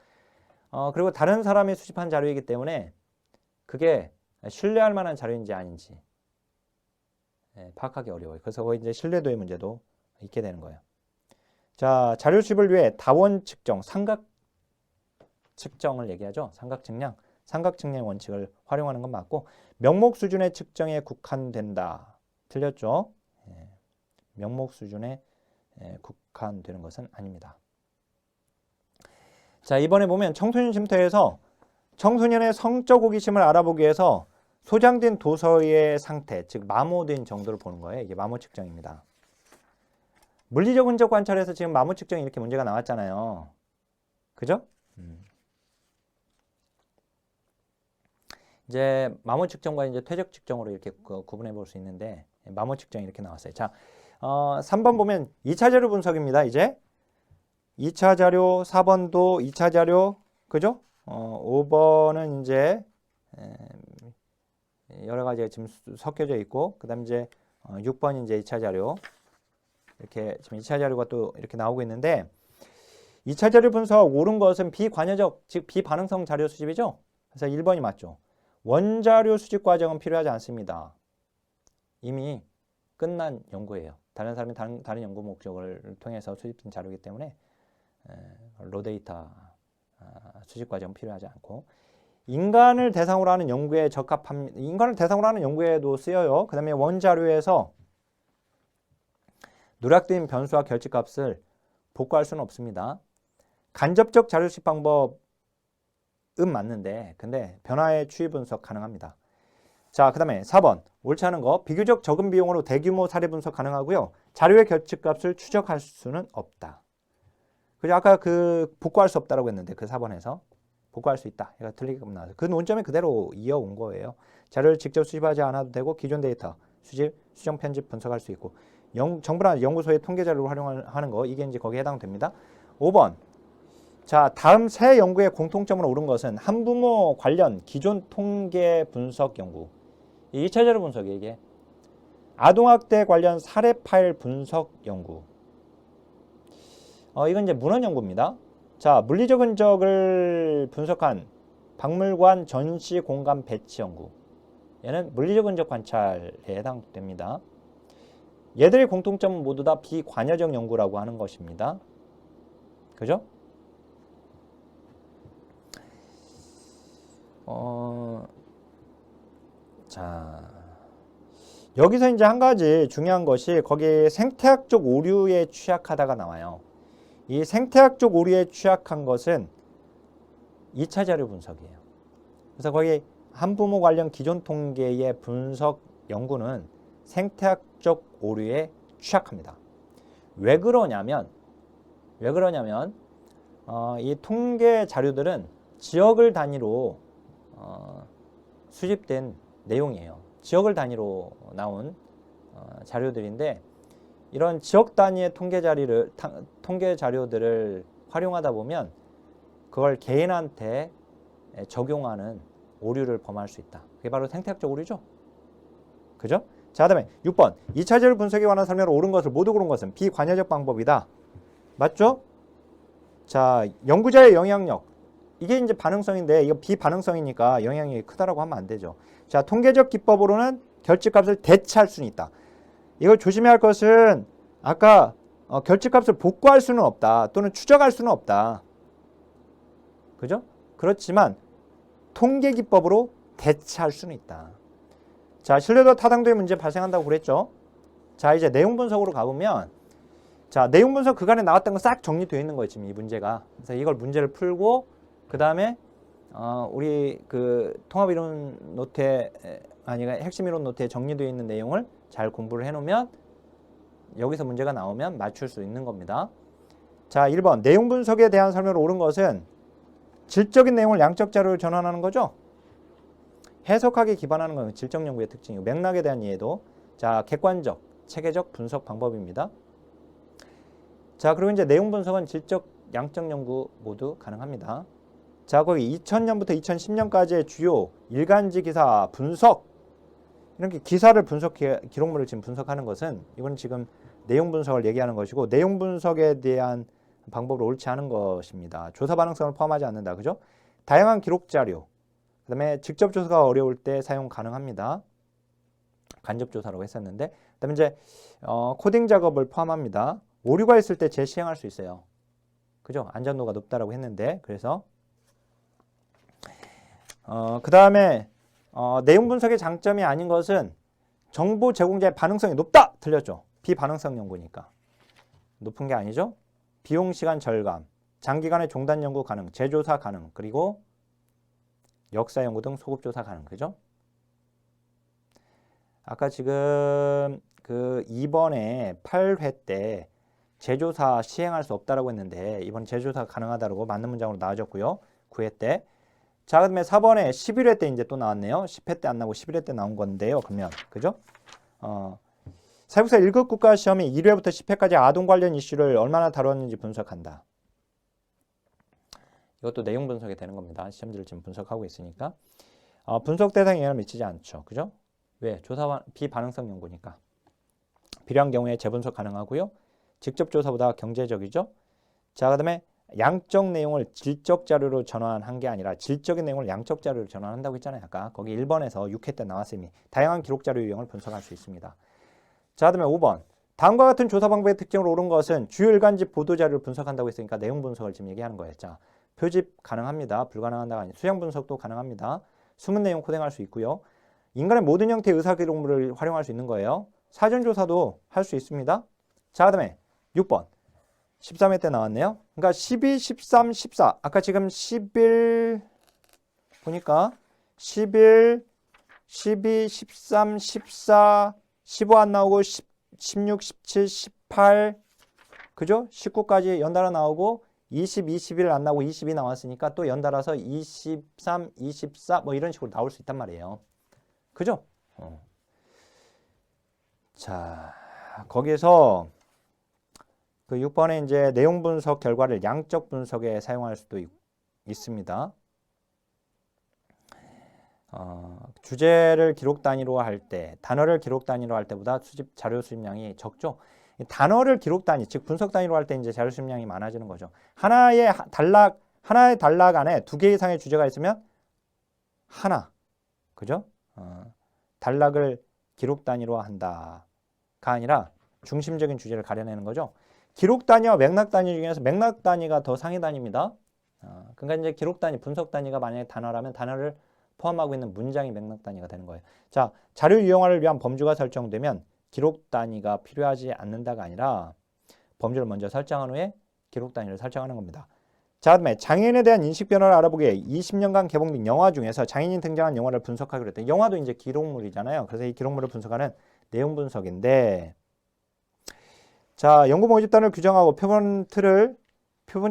그리고 다른 사람이 수집한 자료이기 때문에 그게 신뢰할 만한 자료인지 아닌지 파악하기 어려워요. 그래서 거기 이제 신뢰도의 문제도 있게 되는 거예요. 자, 자료 수집을 위해 다원 측정, 삼각 측정을 얘기하죠. 삼각 측량 원칙을 활용하는 건 맞고 명목 수준의 측정에 국한된다. 틀렸죠? 명목 수준에 국한되는 것은 아닙니다. 자, 이번에 보면 청소년 쉼터에서 청소년의 성적 호기심을 알아보기 위해서 소장된 도서의 상태, 즉 마모된 정도를 보는 거예요. 이게 마모 측정입니다. 물리적 흔적 관찰에서 지금 마모 측정이 이렇게 문제가 나왔잖아요. 그죠? 이제 마모 측정과 이제 퇴적 측정으로 이렇게 구분해 볼 수 있는데 마모 측정이 이렇게 나왔어요. 자, 3번 보면 2차 자료 분석입니다. 이제 2차 자료, 4번도 2차 자료, 그죠? 5번은 이제 여러 가지가 지금 섞여져 있고, 그 다음 이제 6번이 이제 2차 자료. 이렇게 지금 2차 자료가 또 이렇게 나오고 있는데, 2차 자료 분석 옳은 것은 비관여적, 즉 비반응성 자료 수집이죠? 그래서 1번이 맞죠. 원자료 수집 과정은 필요하지 않습니다. 이미 끝난 연구예요. 다른 사람이 다른 연구 목적을 통해서 수집된 자료이기 때문에 로데이터 수집 과정은 필요하지 않고, 인간을 대상으로 하는 연구에 적합합니다. 인간을 대상으로 하는 연구에도 쓰여요. 그 다음에 원자료에서 누락된 변수와 결집값을 복구할 수는 없습니다. 간접적 자료 수집 방법은 맞는데 근데 변화의 추이 분석 가능합니다. 자, 그 다음에 4번 옳지 않은 거, 비교적 적은 비용으로 대규모 사례 분석 가능하고요. 자료의 결집값을 추적할 수는 없다. 그죠? 아까 그 복구할 수 없다라고 했는데 그 4번에서 복구할 수 있다. 얘가 틀리게끔 나와서 그 논점이 그대로 이어온 거예요. 자료를 직접 수집하지 않아도 되고 기존 데이터 수집, 수정, 편집, 분석할 수 있고 정부나 연구소의 통계 자료를 활용하는 거, 이게 이제 거기에 해당됩니다. 5번. 자, 다음 세 연구의 공통점으로 옳은 것은 한부모 관련 기존 통계 분석 연구. 이 2차 자료 분석이 이게 아동학대 관련 사례 파일 분석 연구. 이건 이제 문헌 연구입니다. 자, 물리적 흔적을 분석한 박물관 전시 공간 배치 연구. 얘는 물리적 흔적 관찰에 해당됩니다. 얘들의 공통점은 모두 다 비관여적 연구라고 하는 것입니다. 그죠? 자, 여기서 이제 한 가지 중요한 것이 거기 생태학적 오류에 취약하다가 나와요. 이 생태학적 오류에 취약한 것은 2차 자료 분석이에요. 그래서 거기 한부모 관련 기존 통계의 분석 연구는 생태학적 오류에 취약합니다. 왜 그러냐면 이 통계 자료들은 지역을 단위로 수집된 내용이에요. 지역을 단위로 나온 자료들인데 이런 지역 단위의 통계 자료들을 활용하다 보면 그걸 개인한테 적용하는 오류를 범할 수 있다. 그게 바로 생태학적 오류죠. 그죠? 자, 그다음에 6번. 2차 재료 분석에 관한 설명을 옳은 것을 모두 고른 것은 비관여적 방법이다. 맞죠? 자, 연구자의 영향력. 이게 이제 반응성인데 이거 비반응성이니까 영향력이 크다라고 하면 안 되죠. 자, 통계적 기법으로는 결집값을 대체할 수는 있다. 이걸 조심해야 할 것은 아까 결집값을 복구할 수는 없다. 또는 추적할 수는 없다. 그죠? 그렇지만 통계 기법으로 대체할 수는 있다. 자, 신뢰도 타당도의 문제 발생한다고 그랬죠. 자, 이제 내용 분석으로 가보면 자, 내용 분석 그간에 나왔던 거 싹 정리되어 있는 거예요, 지금 이 문제가. 그래서 이걸 문제를 풀고 그 다음에 우리 그 통합이론 노트에 아니 핵심 이론 노트에 정리되어 있는 내용을 잘 공부를 해놓으면 여기서 문제가 나오면 맞출 수 있는 겁니다. 자, 1번 내용 분석에 대한 설명을 옳은 것은 질적인 내용을 양적 자료로 전환하는 거죠. 해석하기에 기반하는 건 질적 연구의 특징이고 맥락에 대한 이해도 자, 객관적, 체계적 분석 방법입니다. 자, 그리고 이제 내용 분석은 질적, 양적 연구 모두 가능합니다. 자, 거기 2000년부터 2010년까지의 주요 일간지 기사 분석 이렇게 기사를 기록물을 지금 분석하는 것은 이건 지금 내용 분석을 얘기하는 것이고 내용 분석에 대한 방법을 옳지 않은 것입니다. 조사 반응성을 포함하지 않는다. 그죠? 다양한 기록 자료 그 다음에 직접 조사가 어려울 때 사용 가능합니다. 간접 조사라고 했었는데 그 다음에 이제 코딩 작업을 포함합니다. 오류가 있을 때 재시행할 수 있어요. 그죠? 안전도가 높다라고 했는데 그래서 그 다음에 내용 분석의 장점이 아닌 것은 정보 제공자의 반응성이 높다! 틀렸죠? 비반응성 연구니까. 높은 게 아니죠? 비용 시간 절감, 장기간의 종단 연구 가능, 재조사 가능, 그리고 역사 연구 등 소급 조사 가능. 그죠? 아까 지금 그 2번에 8회 때 재조사 시행할 수 없다라고 했는데 이번 재조사 가능하다라고 맞는 문장으로 나와졌고요. 9회 때. 자, 그다음에 4번에 11회 때 이제 또 나왔네요. 10회 때 안 나오고 11회 때 나온 건데요. 그러면 그죠? 사회복사 1급 국가 시험이 1회부터 10회까지 아동 관련 이슈를 얼마나 다뤘는지 분석한다. 이것도 내용 분석이 되는 겁니다. 시험지를 지금 분석하고 있으니까. 분석 대상에 영향을 미치지 않죠. 그죠? 왜? 조사 비반응성 연구니까. 필요한 경우에 재분석 가능하고요. 직접 조사보다 경제적이죠. 자, 그다음에 양적 내용을 질적 자료로 전환한 게 아니라 질적인 내용을 양적 자료로 전환한다고 했잖아요. 아까 거기 1번에서 6회 때 나왔으니 다양한 기록 자료 유형을 분석할 수 있습니다. 자, 그다음에 5번. 다음과 같은 조사 방법의 특징을 옳은 것은 주요 일간지 보도 자료를 분석한다고 했으니까 내용 분석을 지금 얘기하는 거예요. 자, 표집 가능합니다. 불가능한다가 아니라 수량 분석도 가능합니다. 숨은 내용 코딩할 수 있고요. 인간의 모든 형태의 의사 기록물을 활용할 수 있는 거예요. 사전 조사도 할 수 있습니다. 자, 그다음에 6번. 13회 때 나왔네요. 그러니까 12, 13, 14. 아까 지금 11 보니까 11, 12, 13, 14, 15 안 나오고 16, 17, 18 그죠? 19까지 연달아 나오고 20, 21 안 나오고 22 나왔으니까 또 연달아서 23, 24 뭐 이런 식으로 나올 수 있단 말이에요. 그죠? 자, 거기에서 그 6번에 이제 내용 분석 결과를 양적 분석에 사용할 수도 있습니다. 주제를 기록 단위로 할 때, 단어를 기록 단위로 할 때보다 자료 수집량이 적죠. 단어를 기록 단위, 즉 분석 단위로 할 때 이제 자료 수집량이 많아지는 거죠. 하나의 단락 안에 2개 이상의 주제가 있으면 하나, 그죠? 단락을 기록 단위로 한다가 아니라 중심적인 주제를 가려내는 거죠. 기록 단위와 맥락 단위 중에서 맥락 단위가 더 상위 단위입니다. 그러니까 이제 기록 단위, 분석 단위가 만약에 단어라면 단어를 포함하고 있는 문장이 맥락 단위가 되는 거예요. 자, 자료 유형화를 위한 범주가 설정되면 기록 단위가 필요하지 않는다가 아니라 범주를 먼저 설정한 후에 기록 단위를 설정하는 겁니다. 자, 그다음에 장애인에 대한 인식 변화를 알아보기 위해 20년간 개봉된 영화 중에서 장애인이 등장한 영화를 분석하기로 했다. 영화도 이제 기록물이잖아요. 그래서 이 기록물을 분석하는 내용 분석인데 자, 연구 모집단을 규정하고 표본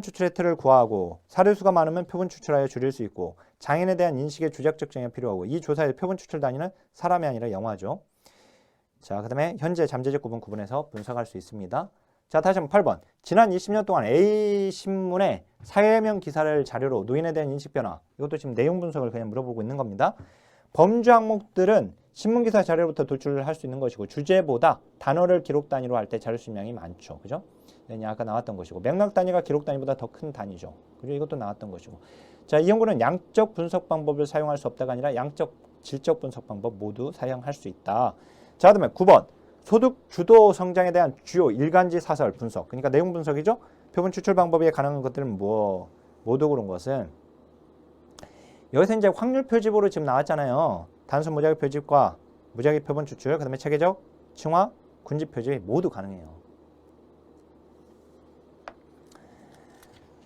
추출의 틀을 구하고 사례수가 많으면 표본 추출하여 줄일 수 있고 장애인에 대한 인식의 주작 적정이 필요하고 이 조사의 표본 추출 단위는 사람이 아니라 영화죠. 자, 그 다음에 현재 잠재적 구분해서 분석할 수 있습니다. 자, 다시 한번 8번. 지난 20년 동안 A신문의 사회명 기사를 자료로 노인에 대한 인식 변화. 이것도 지금 내용 분석을 그냥 물어보고 있는 겁니다. 범주 항목들은 신문기사 자료로부터 도출할 수 있는 것이고 주제보다 단어를 기록 단위로 할 때 자료 수량이 많죠. 그죠? 아까 나왔던 것이고 맥락 단위가 기록 단위보다 더 큰 단위죠. 그죠? 이것도 나왔던 것이고. 자, 이 연구는 양적 분석 방법을 사용할 수 없다가 아니라 양적, 질적 분석 방법 모두 사용할 수 있다. 자, 그다음에 9번. 소득 주도 성장에 대한 주요 일간지 사설 분석. 그러니까 내용 분석이죠. 표본 추출 방법에 가능한 것들은 모두 그런 것은 여기서 이제 확률 표집으로 지금 나왔잖아요. 단순 무작위 표집과 무작위 표본 추출, 그다음에 체계적 층화, 군집 표집이 모두 가능해요.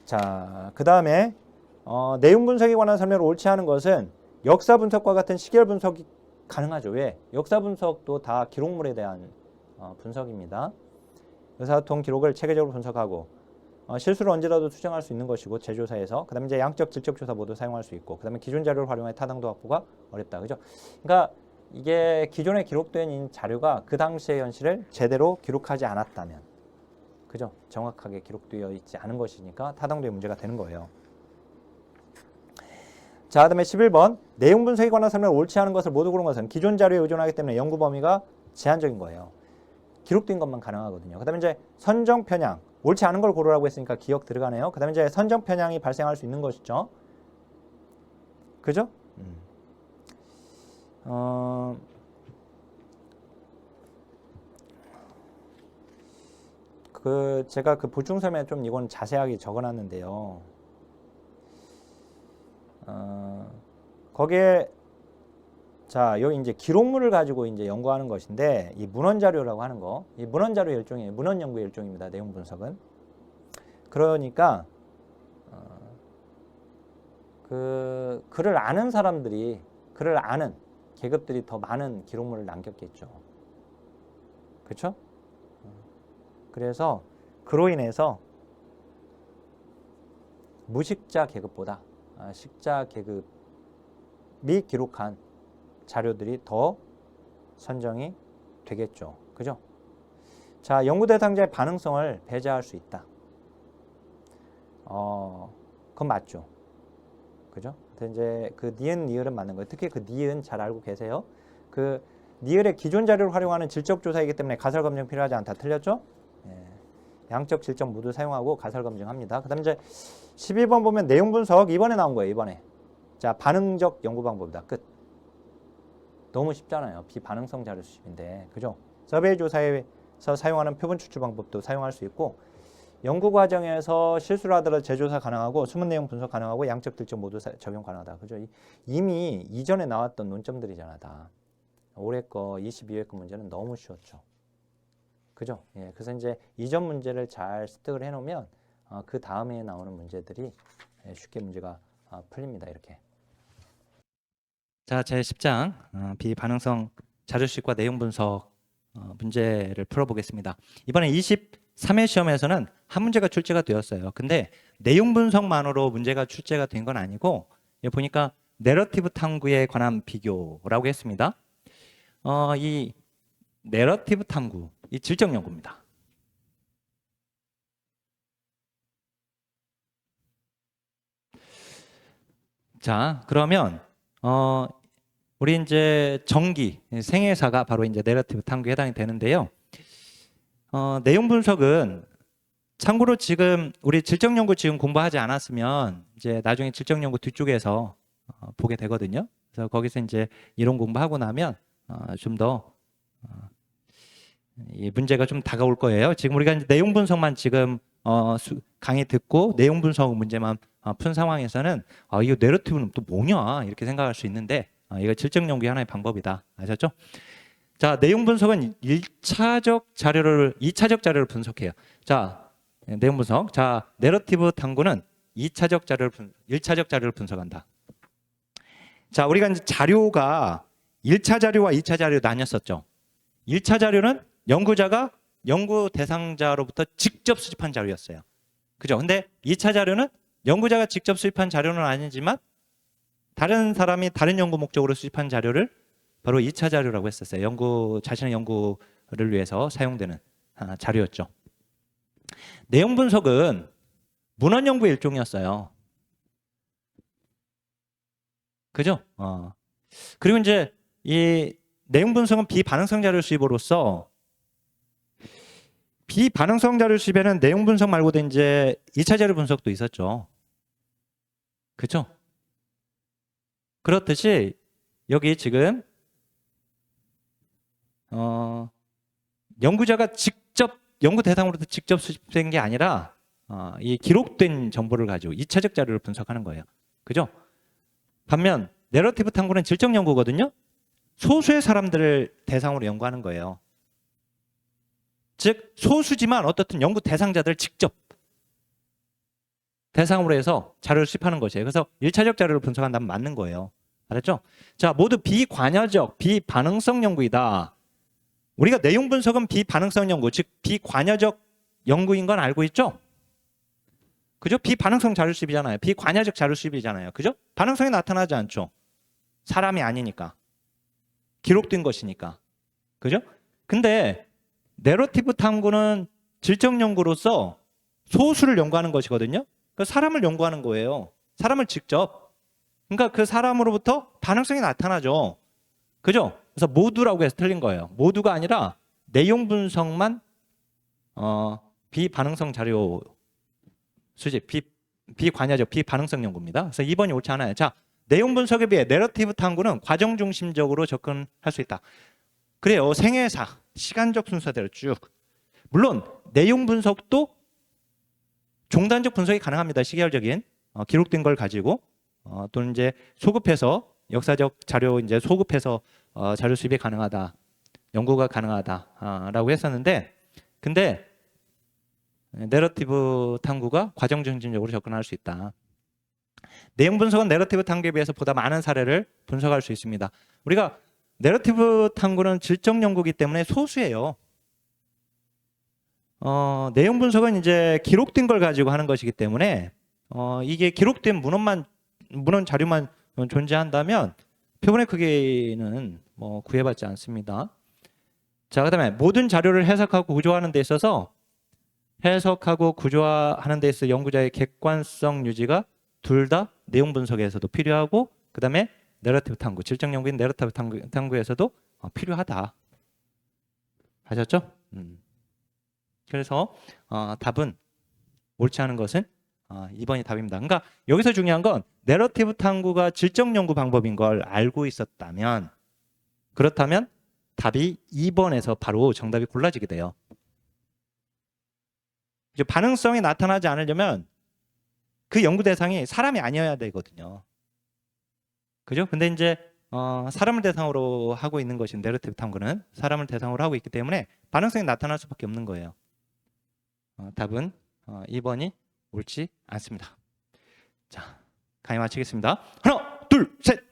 자, 그다음에 내용 분석에 관한 설명을 옳지 않은 것은 역사 분석과 같은 시계열 분석이 가능하죠. 왜? 역사 분석도 다 기록물에 대한 분석입니다. 의사소통 기록을 체계적으로 분석하고 실수를 언제라도 수정할 수 있는 것이고 재조사에서 그다음에 이제 양적, 질적 조사 모두 사용할 수 있고 그다음에 기존 자료를 활용해 타당도 확보가 어렵다. 그죠? 그러니까 이게 기존에 기록된 자료가 그 당시의 현실을 제대로 기록하지 않았다면, 그죠? 정확하게 기록되어 있지 않은 것이니까 타당도의 문제가 되는 거예요. 자, 그다음에 11번. 내용 분석에 관한 설명을 옳지 않은 것을 모두 그런 것은 기존 자료에 의존하기 때문에 연구 범위가 제한적인 거예요. 기록된 것만 가능하거든요. 그다음에 이제 선정 편향. 옳지 않은 걸 고르라고 했으니까 기억 들어가네요. 그다음에 이제 선정 편향이 발생할 수 있는 것이죠. 그죠? 제가 그 보충 설명에 좀 이건 자세하게 적어놨는데요. 거기에 자, 여기 이제 기록물을 가지고 이제 연구하는 것인데 이 문헌 자료라고 하는 거, 이 문헌 자료 일종이에요. 문헌 연구의 일종입니다. 내용 분석은. 그러니까 글을 아는 사람들이 글을 아는 계급들이 더 많은 기록물을 남겼겠죠. 그렇죠? 그래서 그로 인해서 무식자 계급보다 식자 계급이 기록한 자료들이 더 선정이 되겠죠. 그죠? 자, 연구 대상자의 반응성을 배제할 수 있다. 그건 맞죠. 그죠? 근데 이제 그 니은, 니을은 맞는 거예요. 특히 그 니은 잘 알고 계세요. 그 니을의 기존 자료를 활용하는 질적 조사이기 때문에 가설 검증 필요하지 않다. 틀렸죠? 예. 양적, 질적 모두 사용하고 가설 검증합니다. 그다음 이제 12번 보면 내용 분석 이번에 나온 거예요. 이번에. 자, 반응적 연구 방법이다. 끝. 너무 쉽잖아요. 비반응성 자료 수집인데. 그죠? 서베이 조사에서 사용하는 표본 추출 방법도 사용할 수 있고 연구 과정에서 실수를 하더라도 재조사 가능하고 숨은 내용 분석 가능하고 양적, 질적 모두 적용 가능하다. 그죠? 이미 이전에 나왔던 논점들이잖아. 다. 올해 거 22회 거 문제는 너무 쉬웠죠. 그죠? 예, 그래서 이제 이전 문제를 잘 습득을 해놓으면 그 다음에 나오는 문제들이 쉽게 문제가 풀립니다. 이렇게. 자, 제 10장 비반응성 자료식과 내용 분석 문제를 풀어보겠습니다. 이번에 23회 시험에서는 한 문제가 출제가 되었어요. 근데 내용 분석만으로 문제가 출제가 된 건 아니고 여기 보니까 내러티브 탐구에 관한 비교라고 했습니다. 이 내러티브 탐구, 이 질적 연구입니다. 자, 그러면 우리 이제 정기 생애사가 바로 이제 내러티브 탐구에 해당이 되는데요. 내용 분석은 참고로 지금 우리 질적 연구 지금 공부하지 않았으면 이제 나중에 질적 연구 뒤쪽에서 보게 되거든요. 그래서 거기서 이제 이론 공부하고 나면 좀 더 이 문제가 좀 다가올 거예요. 지금 우리가 이제 내용 분석만 지금 강의 듣고 내용 분석 문제만 푼 상황에서는 이거 내러티브는 또 뭐냐 이렇게 생각할 수 있는데 이거 질적 연구의 하나의 방법이다. 아셨죠? 자, 내용 분석은 2차적 자료를 분석해요. 자, 내용 분석. 자, 내러티브 탐구는 1차적 자료를 분석한다. 자, 우리가 이제 자료가 1차 자료와 2차 자료 나뉘었었죠. 1차 자료는 연구자가 연구 대상자로부터 직접 수집한 자료였어요. 그죠? 근데 2차 자료는 연구자가 직접 수집한 자료는 아니지만 다른 사람이 다른 연구 목적으로 수집한 자료를 바로 2차 자료라고 했었어요. 자신의 연구를 위해서 사용되는 자료였죠. 내용 분석은 문헌 연구의 일종이었어요. 그죠? 그리고 이제 이 내용 분석은 비반응성 자료 수입으로서 비반응성 자료 수입에는 내용 분석 말고도 이제 2차 자료 분석도 있었죠. 그죠? 그렇듯이 여기 지금 연구자가 직접 연구 대상으로부터 직접 수집된 게 아니라 이 기록된 정보를 가지고 2차적 자료를 분석하는 거예요. 그죠? 반면 내러티브 탐구는 질적 연구거든요. 소수의 사람들을 대상으로 연구하는 거예요. 즉 소수지만 어떻든 연구 대상자들을 직접 대상으로 해서 자료를 수집하는 것이에요. 그래서 1차적 자료를 분석한다면 맞는 거예요. 알았죠? 자, 모두 비관여적, 비반응성 연구이다. 우리가 내용 분석은 비반응성 연구, 즉 비관여적 연구인 건 알고 있죠? 그죠? 비반응성 자료 수집이잖아요. 비관여적 자료 수집이잖아요. 그죠? 반응성이 나타나지 않죠. 사람이 아니니까. 기록된 것이니까. 그죠? 근데 내러티브 탐구는 질적 연구로서 소수를 연구하는 것이거든요. 그 사람을 연구하는 거예요. 사람을 직접. 그러니까 그 사람으로부터 반응성이 나타나죠. 그죠? 그래서 모두라고 해서 틀린 거예요. 모두가 아니라 내용 분석만 비반응성 자료 수집, 비관여적, 비반응성 연구입니다. 그래서 2번이 옳지 않아요. 자, 내용 분석에 비해 내러티브 탐구는 과정 중심적으로 접근할 수 있다. 그래요. 생애사, 시간적 순서대로 쭉. 물론 내용 분석도 종단적 분석이 가능합니다. 시계열적인 기록된 걸 가지고 또는 이제 소급해서 역사적 자료 이제 소급해서 자료 수입이 가능하다, 연구가 가능하다라고 했었는데, 근데 내러티브 탐구가 과정 중심적으로 접근할 수 있다. 내용 분석은 내러티브 탐구에 비해서 보다 많은 사례를 분석할 수 있습니다. 우리가 내러티브 탐구는 질적 연구이기 때문에 소수예요. 내용 분석은 이제 기록된 걸 가지고 하는 것이기 때문에 이게 기록된 문헌 자료만 존재한다면 표본의 크기는 뭐 구애받지 않습니다. 자, 그다음에 모든 자료를 해석하고 구조하는 데 있어서 해석하고 구조화하는 데 있어 연구자의 객관성 유지가 둘 다 내용 분석에서도 필요하고, 그다음에 내러티브 탐구, 질적 연구인 내러티브 탐구에서도 필요하다. 아셨죠? 그래서 답은 옳지 않은 것은 2번이 답입니다. 그러니까 여기서 중요한 건 내러티브 탐구가 질적 연구 방법인 걸 알고 있었다면, 그렇다면 답이 2번에서 바로 정답이 골라지게 돼요. 이제 반응성이 나타나지 않으려면 그 연구 대상이 사람이 아니어야 되거든요. 그죠? 근데 이제 사람을 대상으로 하고 있는 것인 내러티브 탐구는 사람을 대상으로 하고 있기 때문에 반응성이 나타날 수밖에 없는 거예요. 답은 2번이 옳지 않습니다. 자, 강의 마치겠습니다. 하나, 둘, 셋.